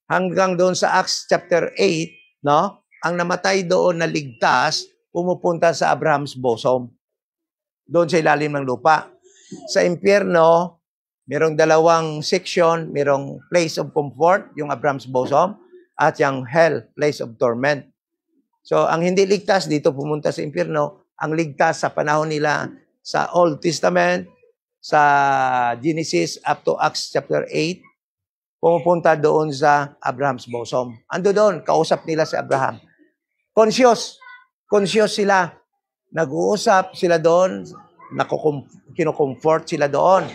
hanggang doon sa Acts chapter 8, no? Ang namatay doon na ligtas, pumupunta sa Abraham's bosom. Doon sa ilalim ng lupa. Sa impyerno, merong dalawang section, merong place of comfort, yung Abraham's bosom, at yung hell, place of torment. So, ang hindi ligtas dito pumunta sa impyerno, ang ligtas sa panahon nila sa Old Testament, sa Genesis up to Acts chapter 8, pumupunta doon sa Abraham's bosom. Ando doon, kausap nila si Abraham. Conscious sila. Nag-uusap sila doon, kinukomfort sila doon.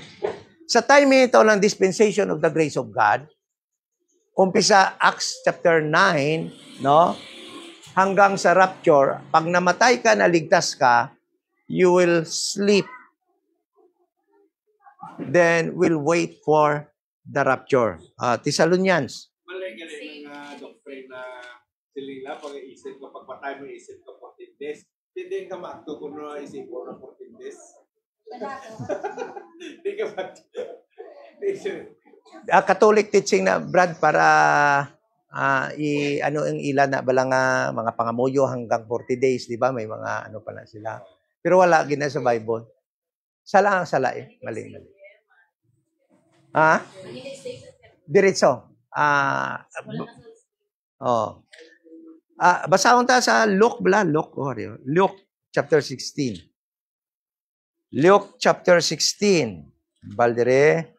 Sa time ito ng dispensation of the grace of God, umpisa Acts chapter 9, no? Hanggang sa rapture, pag namatay ka, naligtas ka, you will sleep. Then we'll wait for the rapture. Thessalonians. Mali-gali ng doctrine na silila, pag-iisip ko, pag patay mo, isip ko 14 days. Hindi ka maakto kung isip ko na 14 days. Hindi ka maakto. Catholic teaching na, Brad, para ang ilan na balang mga pangamuyo hanggang 40 days, di ba? May mga pala sila. Pero wala gina sa Bible. Sala mali. Diretso. Basahon ta sa Luke chapter 16. Luke chapter 16. Baldere.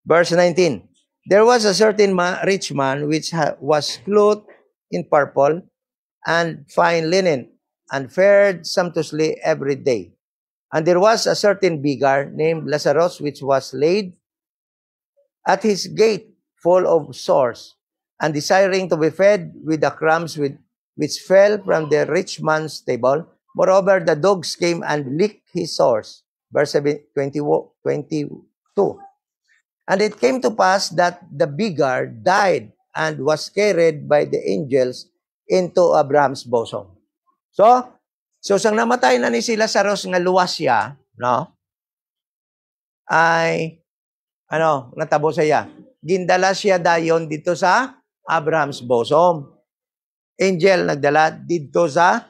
Verse 19. There was a certain rich man which was clothed in purple and fine linen and fared sumptuously every day. And there was a certain beggar named Lazarus which was laid at his gate full of sores, and desiring to be fed with the crumbs which fell from the rich man's table. Moreover, the dogs came and licked his sores. Verse 22. And it came to pass that the beggar died and was carried by the angels into Abraham's bosom. So sang namatay na ni si Lazarus nga luwas siya, no? Ay, natabo siya. Gindala siya dayon dito sa Abraham's bosom. Angel nagdala dito sa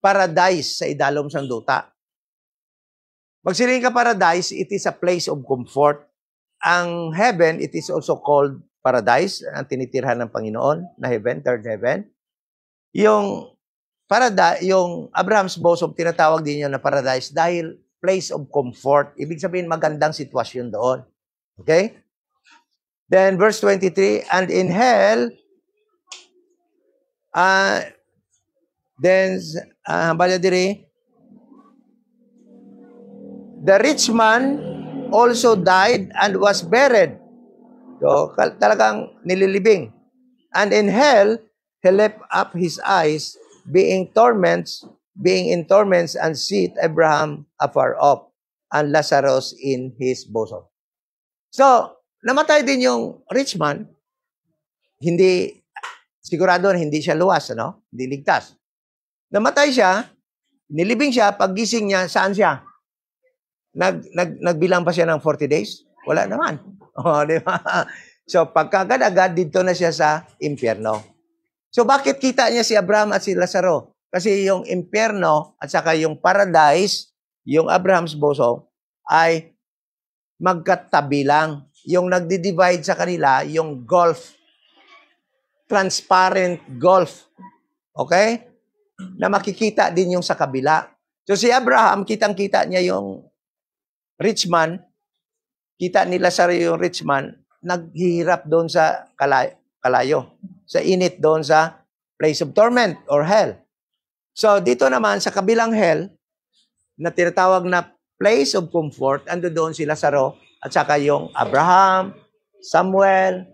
paradise sa idalom sang duta. Magsiling ka paradise, it is a place of comfort. Ang heaven, it is also called paradise, ang tinitirhan ng Panginoon na heaven, third heaven. Yung paradise, yung Abraham's bosom, tinatawag din yun na paradise dahil place of comfort. Ibig sabihin, magandang sitwasyon doon. Okay? Then, verse 23, and in hell, the rich man also died and was buried. So, talagang nililibing. And in hell, he left up his eyes, being in torments, and seeth Abraham afar off, and Lazarus in his bosom. So, namatay din yung rich man. Sigurado hindi siya luwas, Hindi ligtas. Namatay siya, nilibing siya, paggising niya, saan siya? Nagbilang pa siya ng 40 days? Wala naman. Di ba? So, pagkagad-agad, dito na siya sa impyerno. So, bakit kita niya si Abraham at si Lazaro? Kasi yung impyerno at saka yung paradise, yung Abraham's bosom, ay magkatabi lang. Yung nagdi-divide sa kanila, yung gulf, transparent gulf. Okay? Na makikita din yung sa kabila. So, si Abraham, kitang-kita niya yung rich man, kita ni Lazaro yung rich man, naghihirap doon sa kalayo, sa init doon sa place of torment or hell. So, dito naman sa kabilang hell, na tinatawag na place of comfort, ando doon si Lazaro, at saka yung Abraham, Samuel,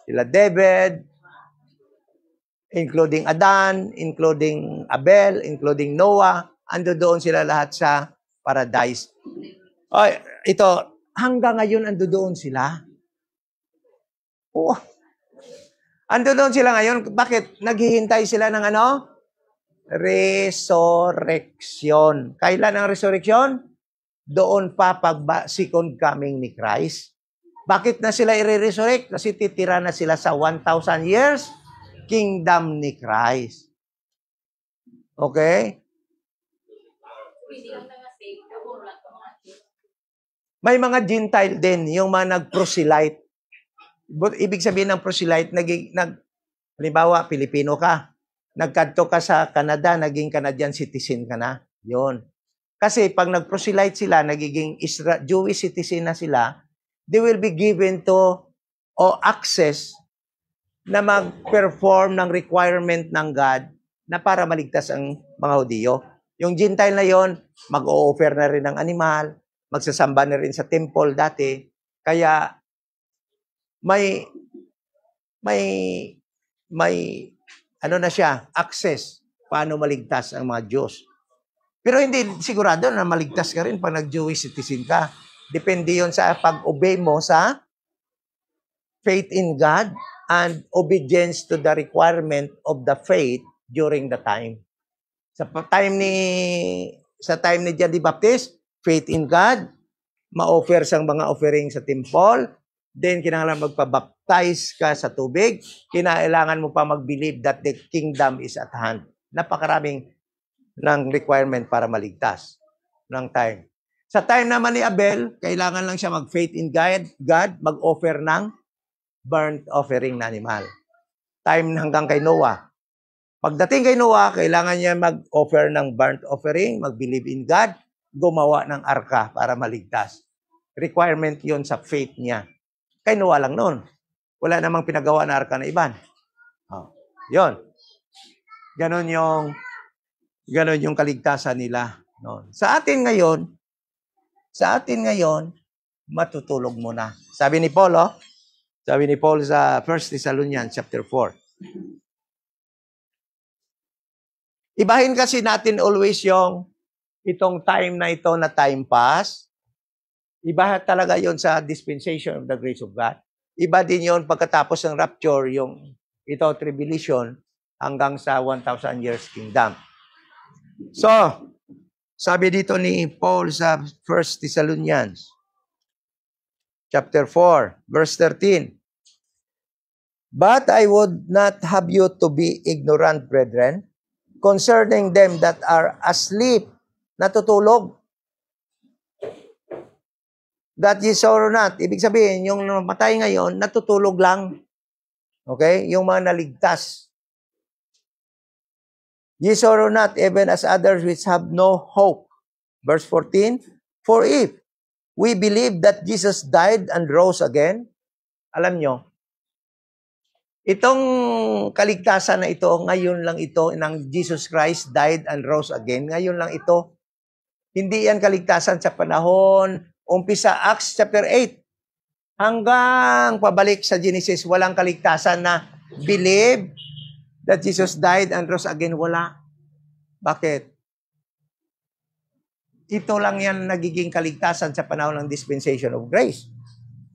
sila David, including Adan, including Abel, including Noah, ando doon sila lahat sa paradise. Ay, ito, hanggang ngayon ando doon sila. Oh. Ando doon sila ngayon. Bakit? Naghihintay sila ng resurrection. Kailan ang resurrection? Doon pa second coming ni Christ. Bakit na sila i-resurrect? Kasi titira na sila sa 1,000 years kingdom ni Christ. Okay? May mga Gentile din, yung mga nag-proselyte. Ibig sabihin ng proselyte, halimbawa, Pilipino ka, nagkadto ka sa Canada, naging Canadian citizen ka na. Yun. Kasi pag nag-proselyte sila, nagiging Jewish citizen na sila, they will be given to access na mag-perform ng requirement ng God na para maligtas ang mga Hudiyo. Yung Gentile na yon, mag-o-offer na rin ng animal, magsasamba na rin sa temple dati. Kaya may na siya, access paano maligtas ang mga Diyos. Pero hindi sigurado na maligtas ka rin pag nag-Jewish citizen ka. Depende yon sa pag-obey mo sa faith in God and obedience to the requirement of the faith during the time. Sa time ni John the Baptist, faith in God, ma-offer sang mga offering sa temple, then kinahanglan magpa-baptize ka sa tubig, kinailangan mo pa mag-believe that the kingdom is at hand. Napakaraming ng requirement para maligtas ng time. Sa time naman ni Abel, kailangan lang siya mag-faith in God, mag-offer ng burnt offering na animal. Time hanggang kay Noah. Pagdating kay Noah, kailangan niya mag-offer ng burnt offering, mag-believe in God, gumawa ng arka para maligtas. Requirement yon sa faith niya. Kay Noah lang noon. Wala namang pinagawa na arka na iban. Yon. Ganon yung kaligtasan nila noon. Sa atin ngayon, matutulog muna. Sabi ni Paul, sabi ni Paul sa 1 Thessalonians chapter 4. Ibahin kasi natin always itong time na ito na time pass. Iba talaga yon sa dispensation of the grace of God. Iba din yon pagkatapos ng rapture, ito tribulation hanggang sa 1,000 years kingdom. So, sabi dito ni Paul sa 1 Thessalonians chapter 4, verse 13. But I would not have you to be ignorant, brethren, concerning them that are asleep, natutulog. That ye sorrow not. Ibig sabihin, yung namatay ngayon, natutulog lang. Okay? Yung mga naligtas. Ye sorrow not, even as others which have no hope. Verse 14, for if we believe that Jesus died and rose again, alam nyo, itong kaligtasan na ito, ngayon lang ito, ng Jesus Christ died and rose again, ngayon lang ito. Hindi yan kaligtasan sa panahon, umpisa Acts chapter 8, hanggang pabalik sa Genesis, walang kaligtasan na believe that Jesus died and rose again, wala. Bakit? Ito lang yan nagiging kaligtasan sa panahon ng dispensation of grace.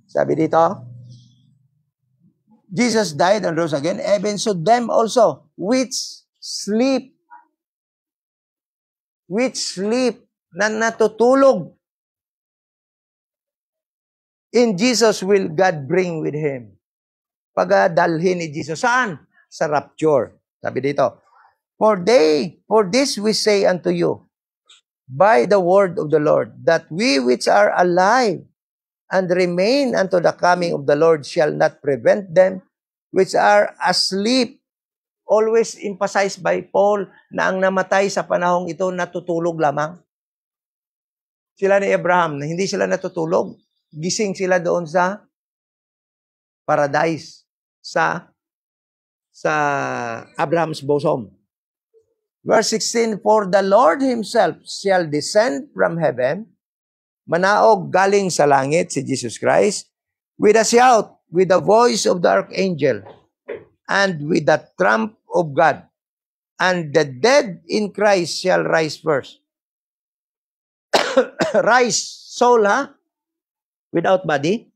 Sabi dito, Jesus died and rose again, even so them also, which sleep, na natutulog, in Jesus will God bring with Him. Pagadalhin ni Jesus. Saan? Sa rapture. Sabi dito, for this we say unto you, by the word of the Lord, that we which are alive and remain unto the coming of the Lord shall not prevent them which are asleep. Always emphasized by Paul na ang namatay sa panahong ito natutulog lamang. Sila ni Abraham, na hindi sila natutulog. Gising sila doon sa paradise, sa Abraham's bosom. Verse 16, for the Lord Himself shall descend from heaven, manaog galing sa langit si Jesus Christ, with a shout, with the voice of the archangel, and with the trump of God. And the dead in Christ shall rise first. Rise, soul, without body.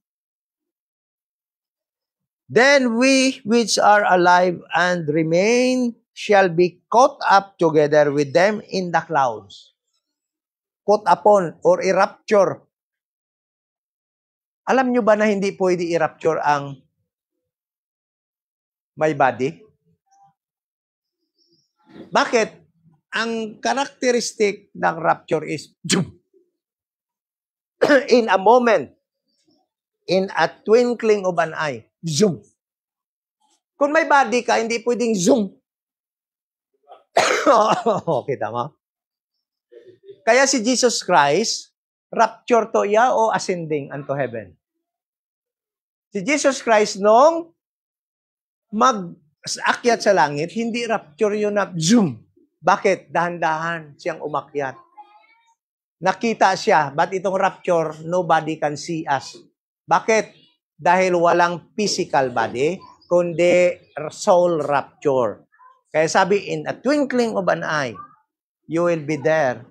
Then we which are alive and remain shall be caught up together with them in the clouds. Caught upon or i-rapture. Alam nyo ba na hindi pwede i-rapture ang may body? Bakit? Ang characteristic ng rapture is in a moment, in a twinkling of an eye, zoom. Kung may body ka, hindi pwedeng zoom. Okay, tama. Kaya si Jesus Christ, rapture to iya o ascending unto heaven? Si Jesus Christ, nung mag-akyat sa langit, hindi rapture yun na zoom. Bakit? Dahan-dahan siyang umakyat. Nakita siya, but itong rapture, nobody can see us. Bakit? Dahil walang physical body, kundi soul rapture. Kaya sabi, in a twinkling of an eye, you will be there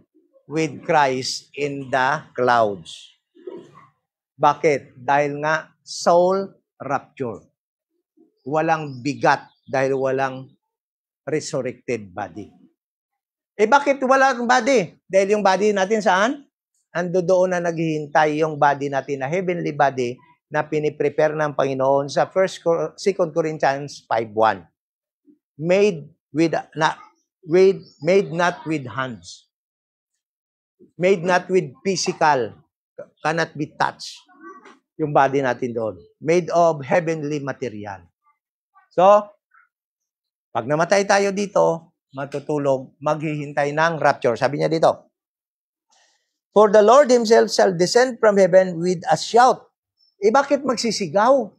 with Christ in the clouds. Bakit? Dahil nga, soul rapture. Walang bigat dahil walang resurrected body. Bakit walang body? Dahil yung body natin saan? Ando doon na naghihintay yung body natin na heavenly body na piniprepare ng Panginoon sa 2 Corinthians 5:1. Made not with hands. Made not with physical. Cannot be touched. Yung body natin doon. Made of heavenly material. So, pag namatay tayo dito, matutulog, maghihintay ng rapture. Sabi niya dito, for the Lord Himself shall descend from heaven with a shout. Bakit magsisigaw?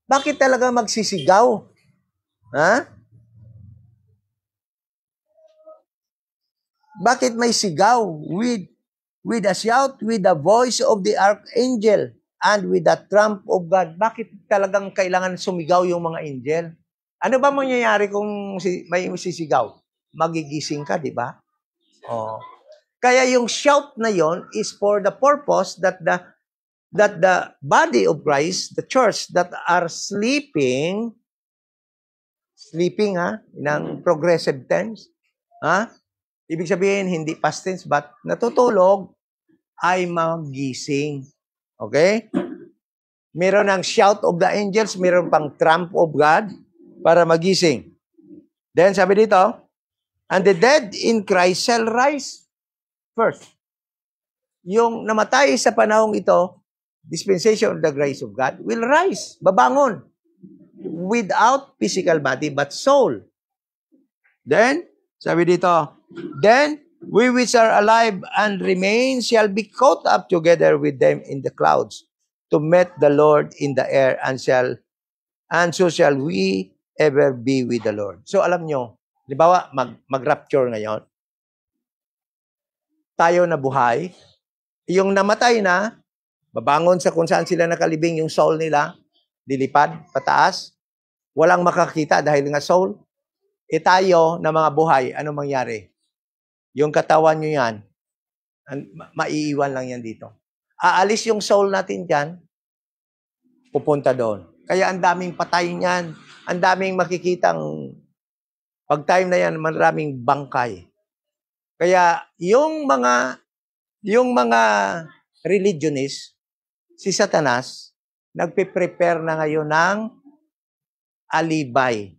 Bakit talaga magsisigaw? Ha? Bakit may sigaw? With with a shout, with the voice of the archangel, and with the trump of God. Bakit talagang kailangan sumigaw yung mga angel? Ano ba mangyayari kung may sisigaw? Magigising ka, di ba? Oh. Kaya yung shout na yon is for the purpose that the body of Christ, the church that are sleeping ha, ng progressive tense, ha? Ibig sabihin, hindi past tense, but natutulog ay magising. Okay? Meron ng shout of the angels, meron pang trump of God para magising. Then sabi dito, and the dead in Christ shall rise first. Yung namatay sa panahong ito, dispensation of the grace of God, will rise, babangon, without physical body, but soul. Then, sabi dito, then, we which are alive and remain shall be caught up together with them in the clouds to meet the Lord in the air, and so shall we ever be with the Lord. So alam nyo, di ba mag-rapture ngayon, tayo na buhay, yung namatay na, babangon sa kung saan sila nakalibing, yung soul nila, dilipad, pataas, walang makakita dahil nga soul. E tayo na mga buhay, ano mangyari? Yung katawan nyo yan, maiiwan lang yan dito. Aalis yung soul natin dyan, pupunta doon. Kaya ang daming patay niyan, ang daming makikitang, pag time na yan, maraming bangkay. Kaya yung mga religionist, si Satanas, nagpe-prepare na ngayon ng alibay.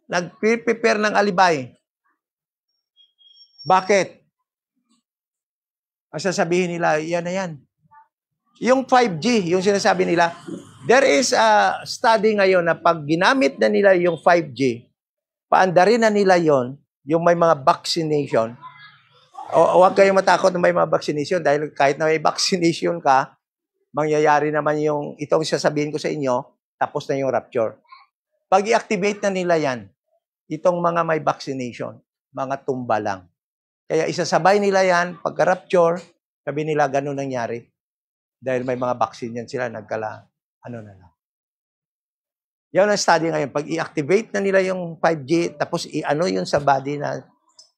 Nagpe-prepare ng alibay. Bakit? Ang sasabihin nila, yan na yan. Yung 5G, yung sinasabi nila, there is a study ngayon na pag ginamit na nila yung 5G, paandarin na nila yon, yung may mga vaccination. Huwag kayong matakot na may mga vaccination dahil kahit na may vaccination ka, mangyayari naman yung itong sasabihin ko sa inyo, tapos na yung rapture. Pag i-activate na nila yan, itong mga may vaccination, mga tumba lang. Kaya isasabay nila yan, pagka-rapture, sabi nila ganun nangyari. Dahil may mga vaccine yan sila, ano na lang. Yan ang study ngayon. Pag i-activate na nila yung 5G, tapos i-ano yun sa body na,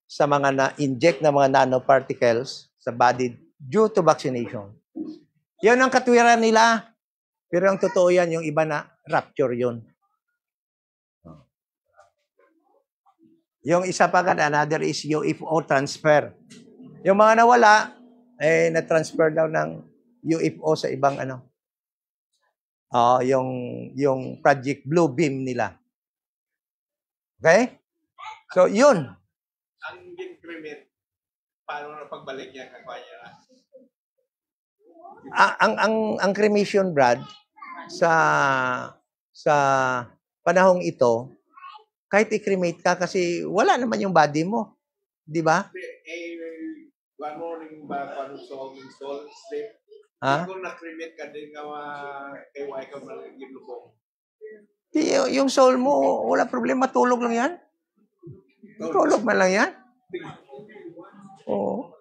sa mga na-inject na mga nanoparticles sa body due to vaccination. Yan ang katwiran nila. Pero ang totoo yan, yung iba na rapture yun. Yung isa pa another is UFO transfer. Yung mga nawala, na-transfer daw ng UFO sa ibang yung Project Blue Beam nila. Okay? So, yun. Ang increment, paano na pagbalik niya, kakwa niya na? Ang cremation, Brad, sa panahong ito, kahit i-cremate ka kasi wala naman yung body mo. Di ba? One morning ba, paano soul sleep? Ha? Kung na-cremate ka din ka kay Wai ka malagim lubong. Yung soul mo, wala problema. Tulog lang yan. Tulog man lang yan. Oo.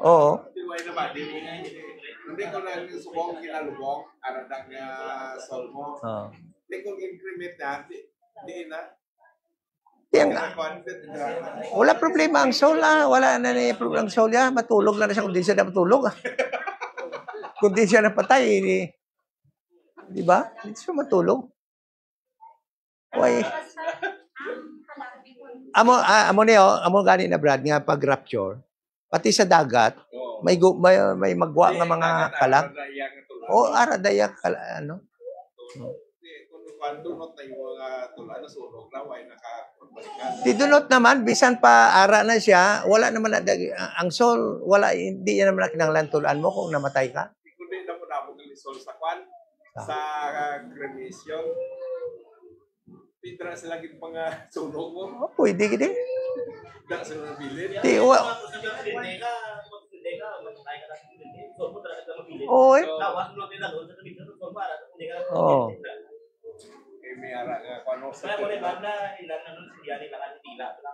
Oo. Wai na ba? Hindi ko na subong kinalubong, aradag nga soul mo. Hindi ko increment na, di na. Wala problema ang soul, wala na problema ang soul, matulog lang na siya kung di siya na matulog. Kung di siya napatay, di ba? Hindi siya matulog. Why? Amo gani na, Brad, nga pag rapture, pati sa dagat, may magwa nga mga kalag. Aradaya ano? Dunot na yung mga tula na sunog na, why nakapagbalikan? Di dunot naman, bisan pa ara na siya, wala naman ang soul, hindi yan naman kinanglan tulaan mo kung namatay ka. Kundi na mo na ng soul sa kwan, sa cremation. Pitra sila gid mga sunog mo. Pwede gid. Da sa bilin. miyara nga kung ano sa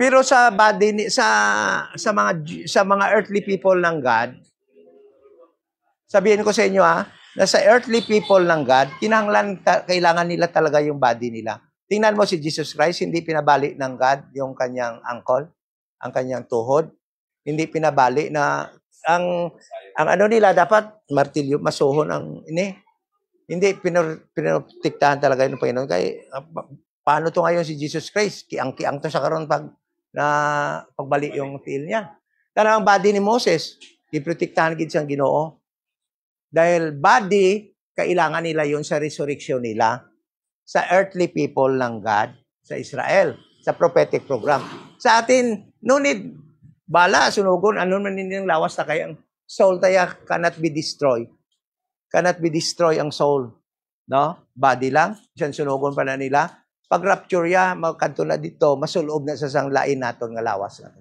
Pero sa body sa mga earthly people ng God, sabihin ko sa inyo na sa earthly people ng God, kailangan nila talaga yung body nila. Tingnan mo si Jesus Christ, hindi pinabali ng God yung kanyang ankle, ang kanyang tuhod. Hindi pinabali na ang ano nila dapat martilyo, masuhon ang hindi pinoprotektahan talaga ng Panginoon. Kaya paano to ngayon si Jesus Christ? Kiang-kiang to sa karon pagbali yung tiil niya. Pero ang body ni Moses, iprotektahan gid siyang Ginoo. Dahil body, kailangan nila yun sa resurrection nila. Sa earthly people ng God, sa Israel, sa prophetic program. Sa atin, no need, bala, sunugon, ano man ninyang lawas na kayang soul taya cannot be destroyed. Cannot be destroy ang soul. No? Body lang, siyan sunugon pa na nila. Pag rapture ya, magkanto na dito, masulob na sa sanglain naton nga lawas natin.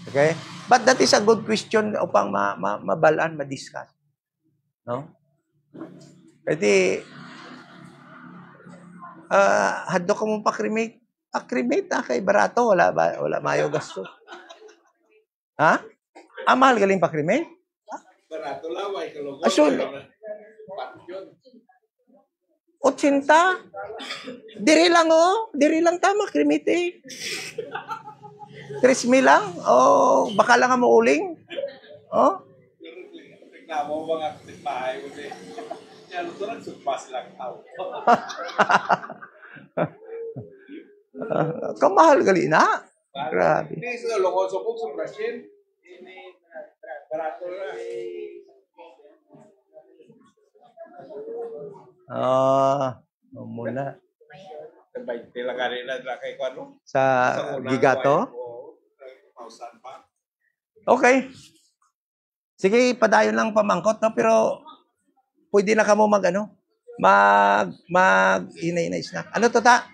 Okay? But that is a good question upang mabalaan, madiscuss. No? Kasi, haddo ka mong pakrimate. Pakrimate kay barato. Wala mayo gasto. Ha? Mahal galing pakrimate? barato laway kalugod. Asun. 80? Diri lang tama, krimite. 3,000 lang? Baka lang mo uling. Reklamo mga kapitbahay mo din. Yan, ito lang sugpas lang tao. Kamahal gali na. Grabe. Hindi, sa lokon sa kong sa Brazil. Barato na. Muna. Sabay, tilaga nila na kay Kwano. Sa Gigato? Pausan pa. Okay. Sige, padayon lang pamangkot, no? Pero, pwede na ka mo inay snack. Ano to ta?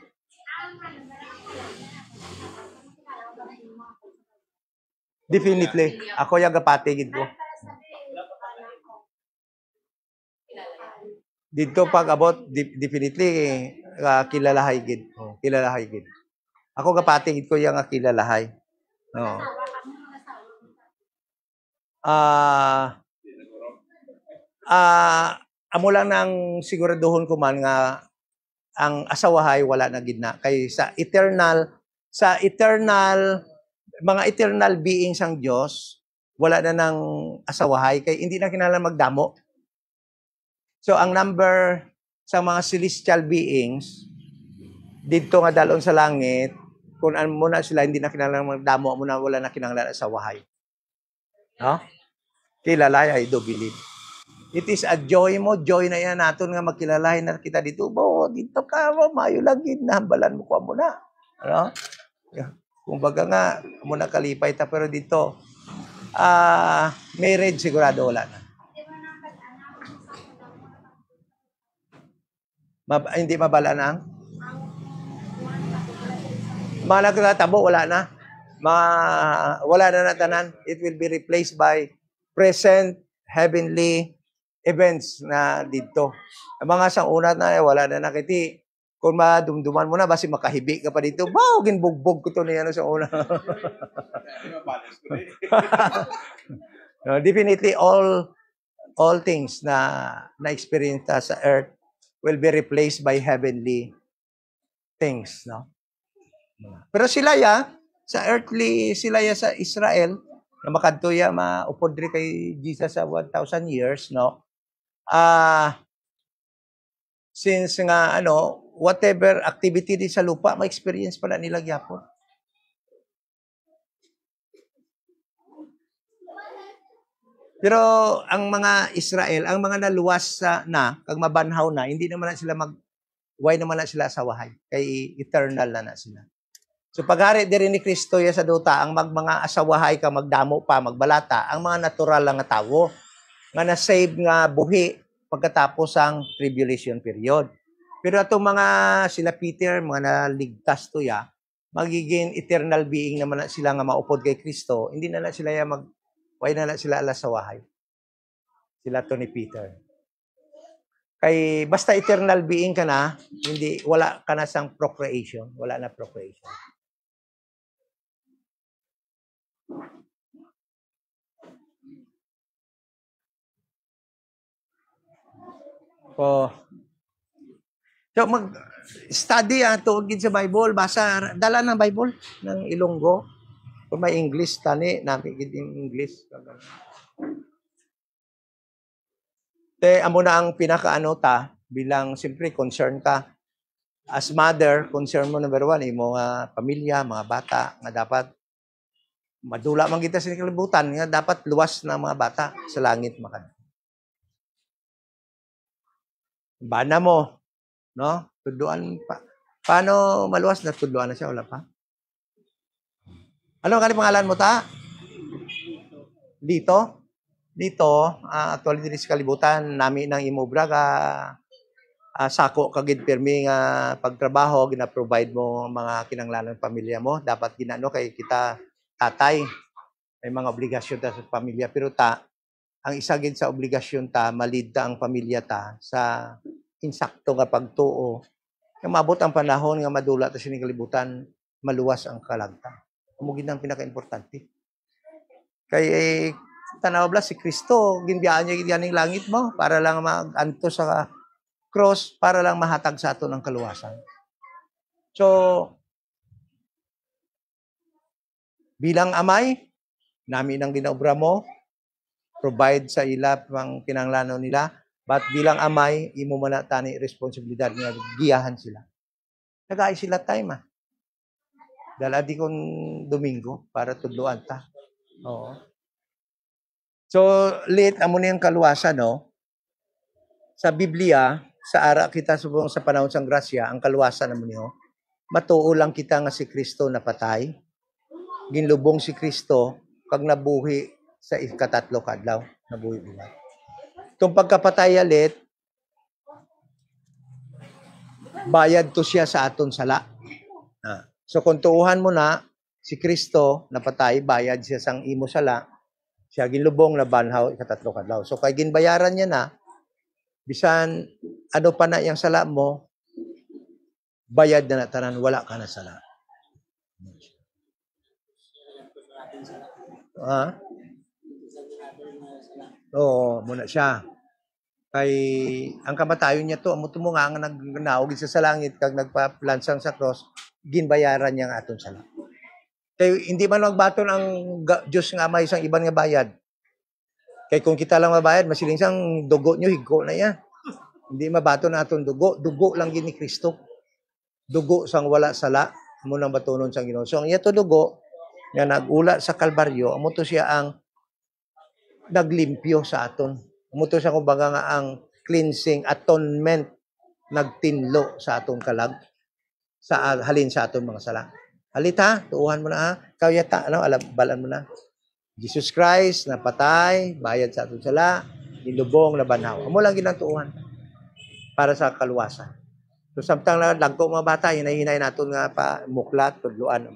Definitely. Ako yung gapatigid ko. Dito pag abot, definitely, kilalahay gid. Kilalahay gid. Ako gapatigid ko yung kilalahay. No. Amo lang nang siguraduhon ko man nga ang asawahay wala na gid na kay sa eternal mga eternal beings ang Dios wala na nang asawahay kay hindi na kinahanglan magdamo. So ang number sa mga celestial beings dito nga dalon sa langit kung ano muna sila hindi na kinahanglan magdamo muna wala na kinahanglan asawahay. No? Kilalay do believe. It is a joy mo, joy na yan naton nga magkilalay na kita dito. Dito ka, mayo lagi, nahambalan mo ko muna. Ano? Kumbaga nga, muna kalipay ta, pero dito, marriage sigurado wala na. Hindi mabala na? Mga nagtatabo, wala na. Wala na natanan. It will be replaced by present heavenly events na dito. Ang mga sang una na wala na nakiti. Kung madumduman mo na, basi makahibi ka pa dito. Ginbugbog ko to niya sa una. Definitely, all things na experience sa earth will be replaced by heavenly things. No? Pero sila sa earthly, sila sa Israel, na makadtuya maupod rin kay Jesus sa 1,000 years, no? Since nga, whatever activity din sa lupa, ma-experience pala nila gyapon. Pero ang mga Israel, ang mga naluwas kag mabanhaw na, hindi naman na sila why naman na sila asawahay. Kay eternal na sila. So paghari diri ni Kristo ya sa duta, ang mga asawahay ka magdamo pa, magbalata, ang mga natural lang nga tawo nga na-save nga buhi pagkatapos ang tribulation period. Pero atong mga sila Peter, mga naligtas to magiging eternal being naman na sila nga maupod kay Kristo, hindi na sila why na sila alasawahay. Sila to ni Peter. Kay basta eternal being ka na, hindi wala ka na sang procreation, wala na procreation. So mag-study tuog sa Bible, basa dala ng Bible ng Ilonggo. Kung may English tani, namin gid in English. Amo na ang pinakaano ta bilang siyempre concern ka as mother, concern mo number one imo nga pamilya, mga bata nga dapat madula man kita sa kalibutan nga dapat luwas na mga bata sa langit makan. Bana mo, no? Tuduan pa. Paano maluwas na tuduan na siya wala pa? Ano kani pangalan mo ta? Dito? Dito, actually diri sa kalibutan nami nang imobra ka sako kagid pirmi nga pagtrabaho gina-provide mo mga kinanglanon pamilya mo. Dapat ginano kay kita tatay may mga obligasyon ta sa pamilya pero ang isa gid sa obligasyon ta malid ta ang pamilya ta sa insakto nga pagtuo. Nga maabot ang panahon nga madula ta sining kalibutan, maluwas ang kalagta. Amo gid ang pinaka-importante. Kay tanaw bla si Kristo ginbiyaan niya gid yaning langit mo para lang maganto sa cross para lang mahatag sa aton ang kaluwasan. So bilang amay, nami nang ginaobra mo, provide sa ila pang kinanglanon nila, but bilang amay, imo man na tani responsibilidad nga giyahan sila. Nagaay sila time Dala di kon Domingo para tudloan ta. Oo. So, late amo niyang kaluwasan, no? Sa Biblia, sa ara kita subong sa panahon sang grasya, ang kaluwasan amo niyo, matuo lang kita nga si Kristo napatay. Ginlubong si Kristo kag nabuhi sa ikatatlo kadlaw, nabuhi buhay. Tung pagkapatay alit, bayad to siya sa aton sala. So kung tuuhan mo na si Kristo napatay, bayad siya sang imo sala, siya ginlubong na banhaw ikatatlo kadlaw. So kay ginbayaran niya na, bisan ano pa na yang sala mo, bayad na tanan, wala ka na sala. Oo, muna siya. Kay ang kamatayon niya to, amo mo nga nagnaog sa langit kag nagpaplansang sa cross, ginbayaran niya ang aton sala. Kay hindi man magbaton ang Diyos nga may isang iban nga bayad. Kay kung kita lang mabayad, masiling sang dugo nyo, higko na yan. Hindi mabaton na aton dugo. Dugo lang gini Kristo. Dugo sang wala sala, mo nang batunon sang Ginoo. So ang iya to dugo nga nagula sa Kalbaryo, amo to siya ang naglimpyo sa aton. Amo to siya kumbaga nga ang cleansing, atonement, nagtinlo sa aton kalag, sa halin sa aton mga sala. Halita, tuuhan mo na Kawyata, balan mo na. Jesus Christ, napatay, bayad sa aton sala, nilubong na banhaw. Amo lang ginatuuhan para sa kaluwasan. So samtang lagko mga bata, hinay-hinay naton nga pa muklat, tudluan.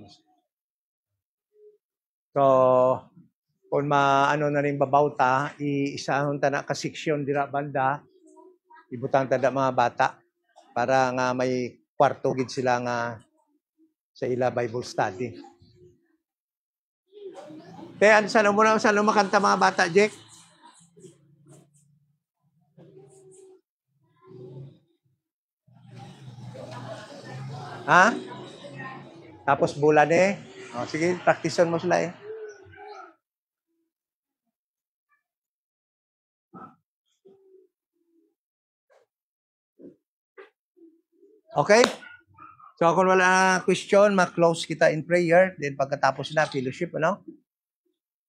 So kung maano na rin babaw ta, iisahon ta na ka-section dira banda, ibutang ta da mga bata para nga may kwarto gid sila nga sa ila Bible study. Kaya saan mo makanta mga bata, Jack? Ha? Tapos bulan sige, practiceon mo sila Okay? So kung wala question, ma-close kita in prayer. Then pagkatapos na, fellowship,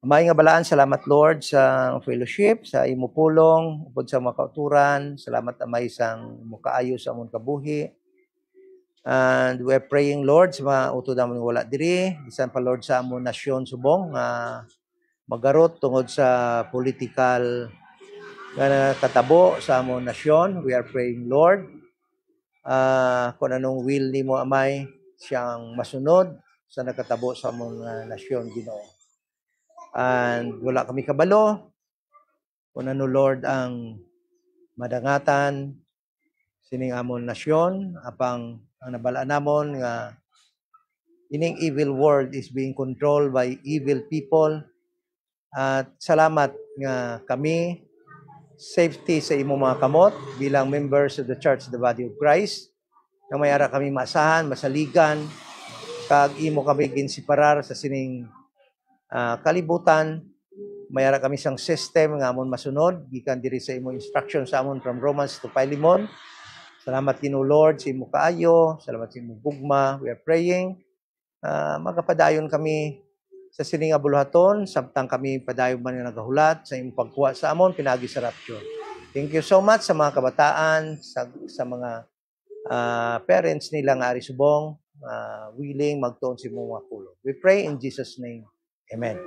May nga balaan, salamat Lord sa fellowship, sa imupulong, upod sa mga kauturan. Salamat amay sang mukaayo sa among kabuhi. And we're praying Lord sa mga utod namon wala diri. Bisan pa Lord sa among nasyon subong magarot tungod sa political katabo sa among nasyon. We are praying Lord kung anong will nimo amay siyang masunod sa nakatabo sa among nasyon Ginoo. And wala kami kabalo kung ano Lord ang madangatan sining amon nasyon, apang ang nabalaan namon nga ining evil world is being controlled by evil people. At salamat nga kami safety sa imong mga kamot bilang members of the Church of the Body of Christ. Na may ara kami maasahan, masaligan, kag imo kami ginsiparar sa sining kalibutan. May ara kami sang system nga amon masunod gikan diri sa imo instruction sa amon from Romans to Philemon. Salamat Ginoo Lord sa imo kaayo, salamat sa imo gugma. We are praying magapadayon kami sa sining abuluhaton samtang kami padayon man nga nagahulat sa imo pagkuha sa amon pinagi sa rapture. Thank you so much sa mga kabataan, sa mga parents nila nga ari subong willing magtuon sa imong mga pulong. We pray in Jesus name. Amen.